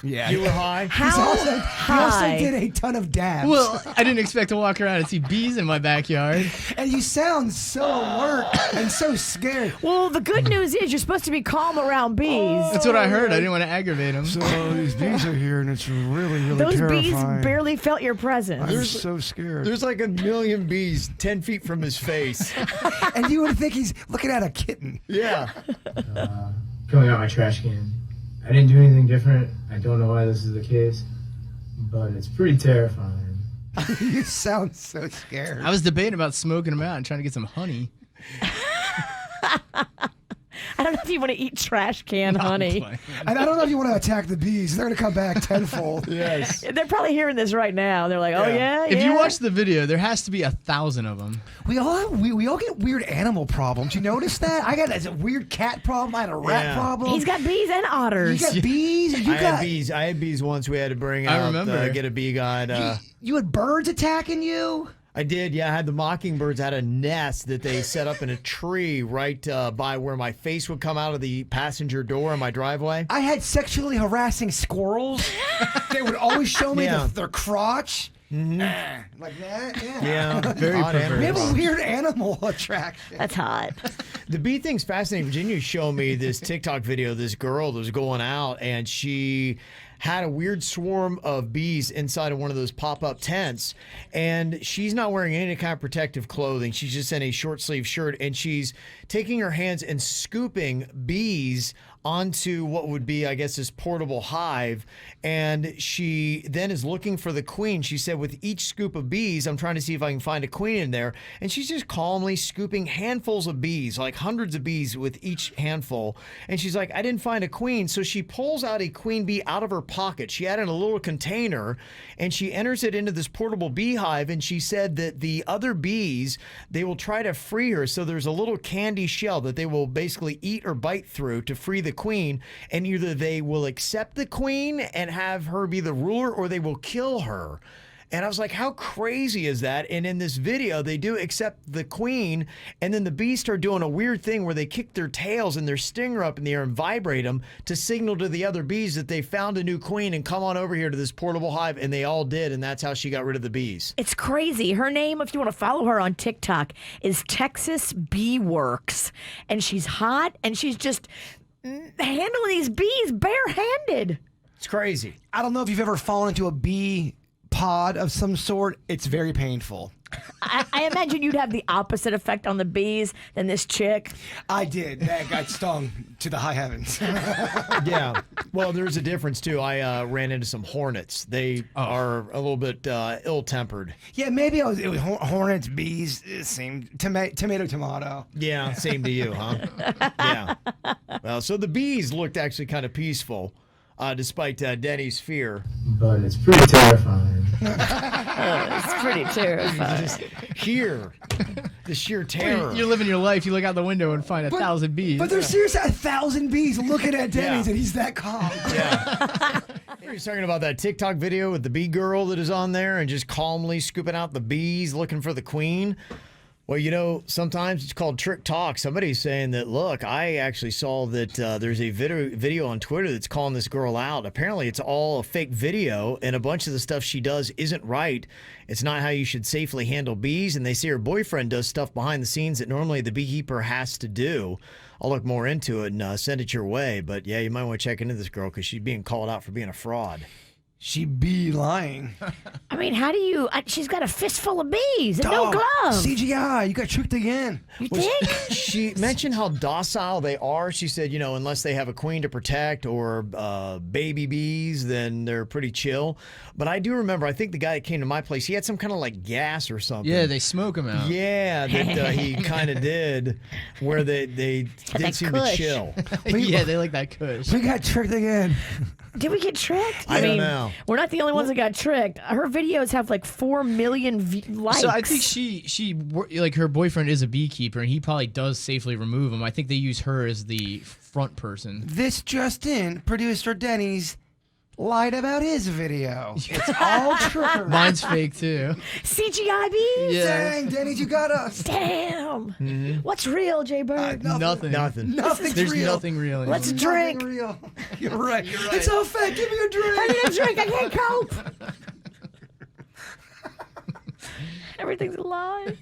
Yeah. You were high? He also did a ton of dabs. Well, I didn't expect to walk around and see bees in my backyard. And you sound so alert and so scared. Well, the good news is you're supposed to be calm around bees. That's what I heard. I didn't want to aggravate them. So these bees are here, and it's really, really Those terrifying. bees barely felt your presence. I'm so scared. There's like a million bees 10 feet from his face. And you would think he's looking at a kitten. Yeah. Filling out my trash can. I didn't do anything different. I don't know why this is the case, but it's pretty terrifying. You sound so scared. I was debating about smoking them out and trying to get some honey. I don't know if you want to eat trash can honey. And I don't know if you want to attack the bees. They're going to come back tenfold. Yes. They're probably hearing this right now. They're like, oh, yeah? If you watch the video, there has to be 1,000 of them. We all get weird animal problems. You notice that? I got a weird cat problem. I had a rat problem. He's got bees and otters. You got bees. And I had bees once. We had to bring I out, remember. get a bee guide. You had birds attacking you? I did, yeah. I had the mockingbirds at a nest that they set up in a tree right by where my face would come out of the passenger door in my driveway. I had sexually harassing squirrels. They would always show me their crotch. Mm-hmm. Like that? Yeah, very We have a weird animal attraction. That's hot. The bee thing's fascinating. Virginia showed me this TikTok video of this girl that was going out, and she had a weird swarm of bees inside of one of those pop-up tents, and she's not wearing any kind of protective clothing. She's just in a short-sleeve shirt, and she's taking her hands and scooping bees onto what would be, I guess, this portable hive, and she then is looking for the queen. She said, with each scoop of bees, I'm trying to see if I can find a queen in there, and she's just calmly scooping handfuls of bees, like hundreds of bees with each handful, and she's like, I didn't find a queen, so she pulls out a queen bee out of her pocket. She had it in a little container, and she enters it into this portable beehive, and she said that the other bees, they will try to free her, so there's a little candy shell that they will basically eat or bite through to free the queen, and either they will accept the queen and have her be the ruler, or they will kill her. And I was like, how crazy is that? And in this video, they do accept the queen, and then the bees start doing a weird thing where they kick their tails and their stinger up in the air and vibrate them to signal to the other bees that they found a new queen and come on over here to this portable hive, and they all did, and that's how she got rid of the bees. It's crazy. Her name, if you want to follow her on TikTok, is Texas Bee Works. And she's hot, and she's just handling these bees barehanded. It's crazy. I don't know if you've ever fallen into a bee pod of some sort. It's very painful. I imagine you'd have the opposite effect on the bees than this chick. I did. That got stung to the high heavens. Yeah. Well, there's a difference, too. I ran into some hornets. They are a little bit ill-tempered. Yeah, maybe it was hornets, bees, same tomato. Yeah, same to you, huh? Yeah. Well, so the bees looked actually kind of peaceful, despite Denny's fear. But it's pretty terrifying. It's pretty terrifying. Just hear the sheer terror. You're living your life. You look out the window and find 1,000 bees. But there's seriously 1,000 bees looking at Denny's, and he's that calm. Yeah. He's talking about that TikTok video with the bee girl that is on there and just calmly scooping out the bees looking for the queen. Well, you know, sometimes it's called trick talk. Somebody's saying that, look, I actually saw that there's a video on Twitter that's calling this girl out. Apparently, it's all a fake video, and a bunch of the stuff she does isn't right. It's not how you should safely handle bees, and they say her boyfriend does stuff behind the scenes that normally the beekeeper has to do. I'll look more into it and send it your way. But, yeah, you might want to check into this girl because she's being called out for being a fraud. She be lying. I mean, how do you? She's got a fistful of bees and no gloves. CGI, you got tricked again. You think? She mentioned how docile they are. She said, you know, unless they have a queen to protect or baby bees, then they're pretty chill. But I do remember, I think the guy that came to my place, he had some kind of like gas or something. Yeah, they smoke them out. Yeah, that he kind of did, where they did seem to chill. Yeah, they like that kush. We got tricked again. Did we get tricked? I don't know. We're not the only ones that got tricked. Her videos have like 4 million likes. So I think she like her boyfriend is a beekeeper, and he probably does safely remove them. I think they use her as the front person. This just in, producer Dennys lied about his video. It's all true. Mine's fake too. CGI bees? Yeah. Dang, Dennys, you got us. Damn. What's real, Jay Bird? Nothing. Nothing's There's real. nothing real anymore. Let's drink. Nothing real. You're right. It's all fake. Give me a drink. I need a drink. I can't cope. Everything's a lie.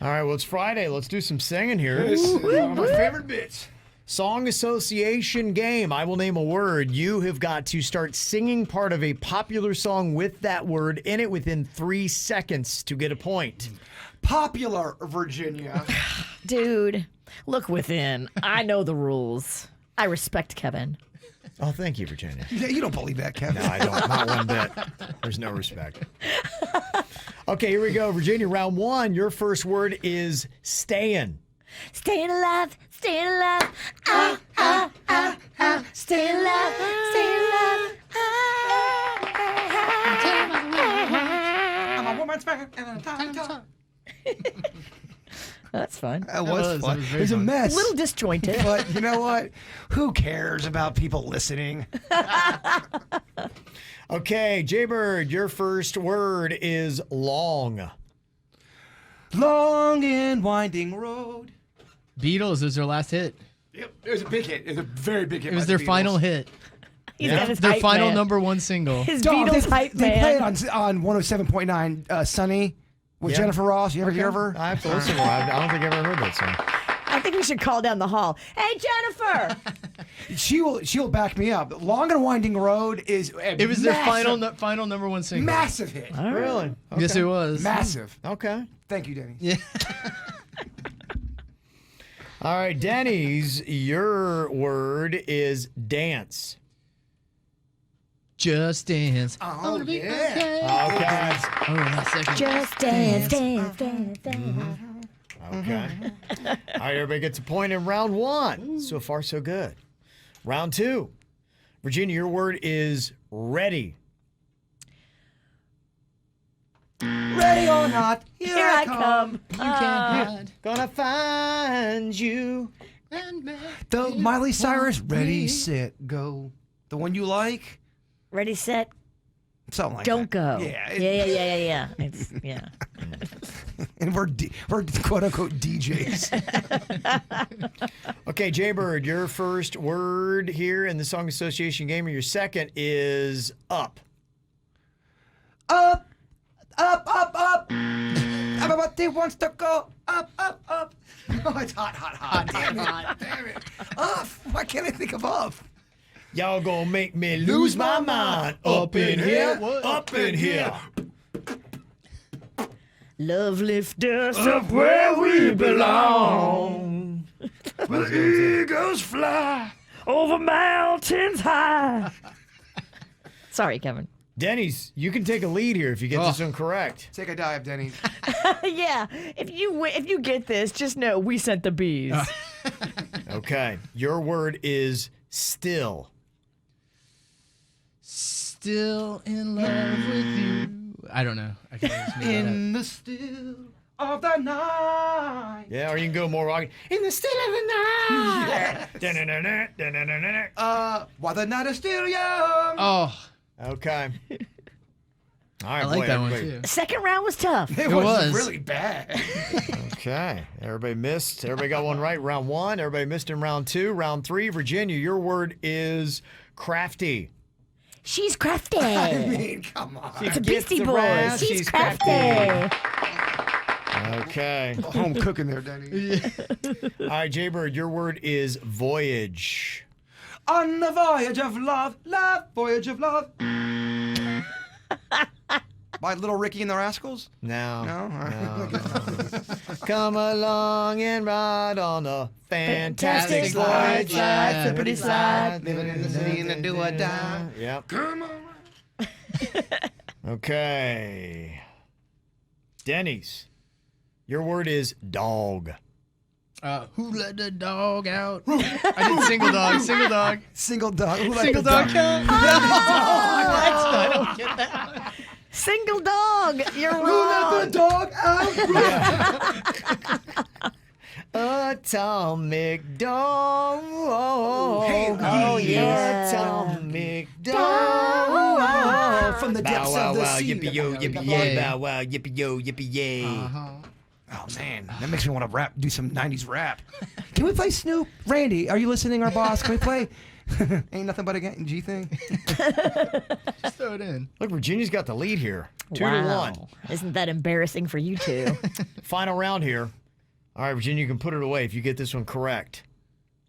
All right, well, it's Friday. Let's do some singing here. This is one of my favorite bits. Song association game. I will name a word. You have got to start singing part of a popular song with that word in it within 3 seconds to get a point. Popular Virginia. Dude, look within. I know the rules. I respect Kevin. Oh, thank you, Virginia. Yeah, you don't believe that, Kevin. No, I don't. Not one bit. There's no respect. Okay, here we go. Virginia, round one. Your first word is stayin'. Staying alive, staying alive. Ah, ah, ah, ah. Staying alive, staying alive. I'm a woman's man and a time. That's fun. That was fun. That was It was a mess. A little disjointed. But you know what? Who cares about people listening? Okay, Jaybird, your first word is long. Long and winding road. Beatles is their last hit. Yep, it was a big hit. It was a very big hit. It was by their the Beatles. final hit. He's got his Their hype final man. #1 single. His Dog, Beatles hype they man. play it on 107.9 Sunny with Yeah. Jennifer Ross. You ever hear of her? I have to listen to her. I don't think I've ever heard that song. I think we should call down the hall. Hey, Jennifer! She'll back me up. Long and winding road is a It was their massive, final #1 single. massive hit. Really? Yes, it was. Massive. Okay. Thank you, Denny. Yeah. All right, Dennys, your word is dance. Just dance. Oh, yeah. Okay. Oh, that second. Just dance, dance, dance, dance. Okay. All right, everybody gets a point in round one. So far, so good. Round two. Virginia, your word is ready. Ready or not, here I come. You can't hide. Gonna find you. The Miley Cyrus, ready, set, go. The one you like? Ready, set, Something like don't that. go. Yeah. Yeah. It's, yeah. And we're quote unquote DJs. Okay, Jaybird, your first word here in the Song Association game, or your second is up. Up, up, up, up. Everybody wants to go up, up, up. Oh, it's hot. Damn it. Up. Why can't I think of up? Y'all gonna make me lose my mind. Up in here, up in here. Love lift us up Where we belong. Where the eagles fly. over mountains high. Sorry, Kevin. Dennys, you can take a lead here if you get this one correct. Take a dive, Denny. Yeah, if you get this, just know we sent the bees. Okay, your word is still. Still in love with you. I don't know. I can't just make that up. In the still of the night. Yeah, or you can go more rock. In the still of the night. While the night is still young. Oh, Okay. All right, I like boy, that one everybody- too. Second round was tough. It was really bad. Okay. Everybody missed. Everybody got one right. Round 1. Everybody missed in round 2. Round 3. Virginia, your word is crafty. She's crafty. I mean, come on. It's a gets Beastie around, Boys. She's she's crafty. Okay. Home cooking there, Denny. All right, Jaybird, your word is voyage. On the voyage of love, love, voyage of love. By Little Ricky and the Rascals? No. No? All right. No. Come along and ride on a fantastic Fantastic slide. slide, flippity slide. Living in the city and do or die. Yep. Come on. Okay. Dennys, your word is dog. Who let the dog out? I did single dog. Single dog. Single dog. Who let Single the dog count. Oh. I don't get that. Single dog. You're Who wrong. let the dog out? Atomic dog. Oh, yeah. Atomic dog. From the depths Bow wow of the wow, sea. yippee yo, yippee yay. Bow wow, yippee yo, yippee yay. Oh, man. That makes me want to do some 90s rap. Can we play Snoop? Randy, are you listening, our boss? Can we play Ain't Nothing But a G Thing? Just throw it in. Look, Virginia's got the lead here. 2-1. Isn't that embarrassing for you two? Final round here. All right, Virginia, you can put it away if you get this one correct.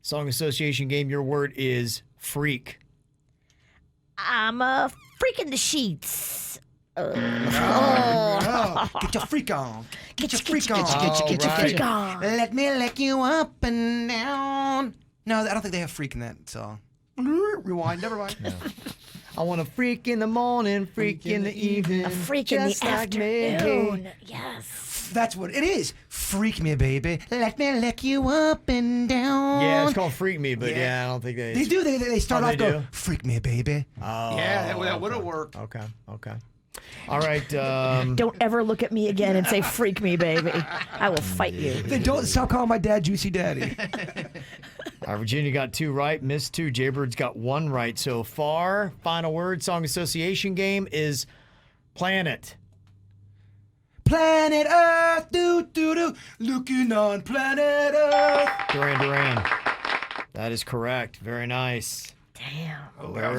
Song association game, your word is freak. I'm a freak in the sheets. Get your freak on. Get your freak on. Get your freak on. Let me lick you up and down. No, I don't think they have freak in that song. Rewind, never mind. No. I want a freak in the morning, freak in the evening. A freak in the just like me. afternoon. Yes. That's what it is. Freak me, baby. Let me lick you up and down. Yeah, it's called Freak Me, but yeah, I don't think they... They do. They start Oh, off they going, do? freak me, baby. Oh. Yeah, that would have worked. Okay. All right. Don't ever look at me again and say freak me, baby. I will fight you. Then don't stop calling my dad Juicy Daddy. All right, Virginia got 2 right, missed 2. Jaybird's got 1 right so far. Final word, song association game is planet. Planet Earth, do, looking on planet Earth. Duran. That is correct. Very nice. Damn. That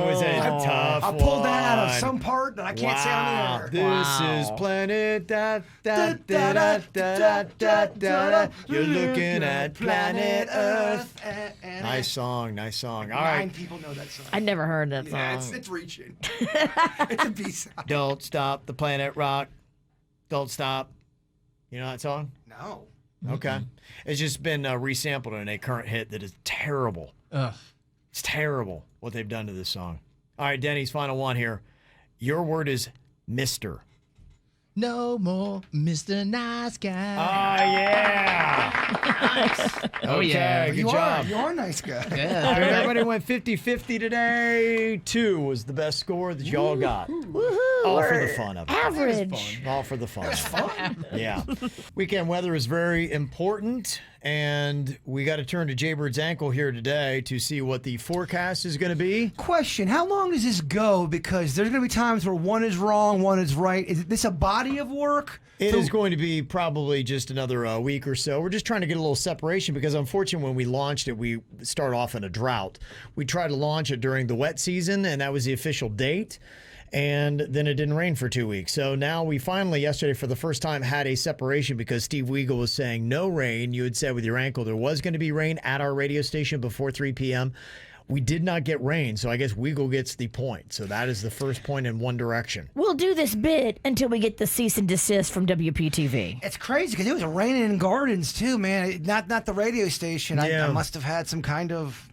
was a tough one. I pulled that out of some part that I can't say on the air. This is planet da da da da da da da. You're looking at planet Earth. Nice song. All 9 right. people know that song. I never heard that song. Yeah, it's reaching. It's a B-side. Don't stop the planet rock. Don't stop. You know that song? No. Okay. It's just been resampled in a current hit that is terrible. Ugh. It's terrible what they've done to this song. All right, Denny's final one here. Your word is Mr. No more Mr. Nice Guy. Oh, yeah. Nice. Oh, Okay, yeah. good You job. are a nice guy. Yeah. All right, everybody went 50-50 today. 2 was the best score that y'all got. Woohoo. All for we're the fun of it. Average. All for the fun. It was fun. Yeah. Weekend weather is very important, and we got to turn to Jaybird's ankle here today to see what the forecast is going to be. Question, how long does this go? Because there's going to be times where one is wrong, one is right. Is this a body of work? It is going to be probably just another week or so. We're just trying to get a little separation because, unfortunately, when we launched it, we start off in a drought. We tried to launch it during the wet season, and that was the official date. And then it didn't rain for 2 weeks. So now we finally, yesterday, for the first time, had a separation because Steve Weagle was saying no rain. You had said with your ankle there was going to be rain at our radio station before 3 p.m. We did not get rain, so I guess Weagle gets the point. So that is the first point in one direction. We'll do this bit until we get the cease and desist from WPTV. It's crazy because it was raining in Gardens, too, man. Not the radio station. Yeah. I must have had some kind of...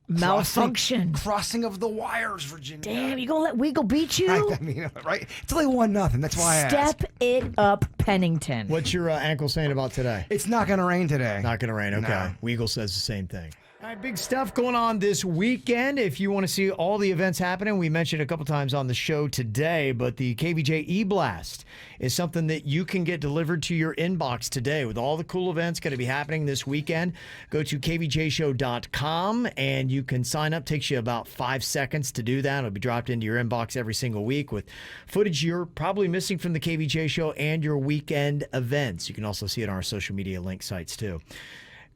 Malfunction. Crossing of the wires, Virginia. Damn, you gonna let Weagle beat you? I mean, right? It's only 1-0. That's why I asked. Step it up, Pennington. What's your ankle saying about today? It's not going to rain today. Not going to rain. Okay. No. Weagle says the same thing. All right, big stuff going on this weekend. If you want to see all the events happening, we mentioned a couple times on the show today, but the KVJ E-Blast is something that you can get delivered to your inbox today with all the cool events going to be happening this weekend. Go to kvjshow.com and you can sign up. Takes you about 5 seconds to do that. It'll be dropped into your inbox every single week with footage you're probably missing from the KVJ show and your weekend events. You can also see it on our social media link sites too.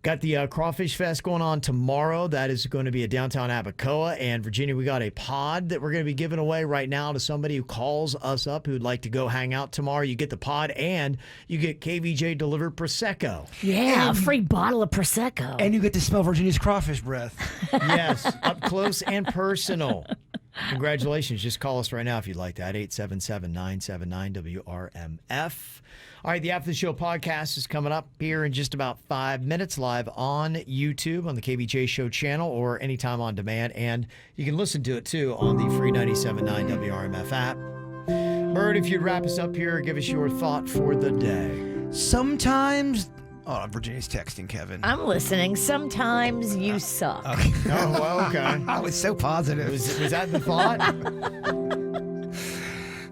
Got the Crawfish Fest going on tomorrow. That is going to be at downtown Abacoa. And Virginia, we got a pod that we're going to be giving away right now to somebody who calls us up who'd like to go hang out tomorrow. You get the pod and you get KVJ delivered Prosecco. Yeah, a free bottle of Prosecco. And you get to smell Virginia's crawfish breath. Yes, up close and personal. Congratulations. Just call us right now if you'd like that. 877-979-WRMF. All right, the After the Show podcast is coming up here in just about 5 minutes, live on YouTube on the KVJ Show channel or anytime on demand. And you can listen to it, too, on the free 97.9 WRMF app. Bird, if you'd wrap us up here, give us your thought for the day. Sometimes... Oh, Virginia's texting, Kevin. I'm listening. Sometimes you suck. Okay. Oh, well, okay. I was so positive. Was that the thought?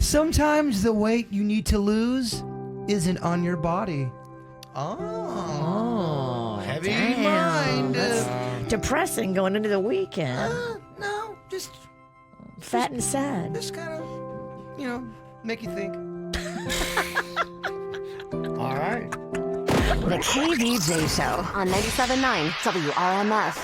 Sometimes the weight you need to lose isn't on your body. Oh, heavy damn. mind. That's depressing going into the weekend. No, just fat and sad. Just kind of, make you think. All right. The KVJ Show on 97.9 WRMF.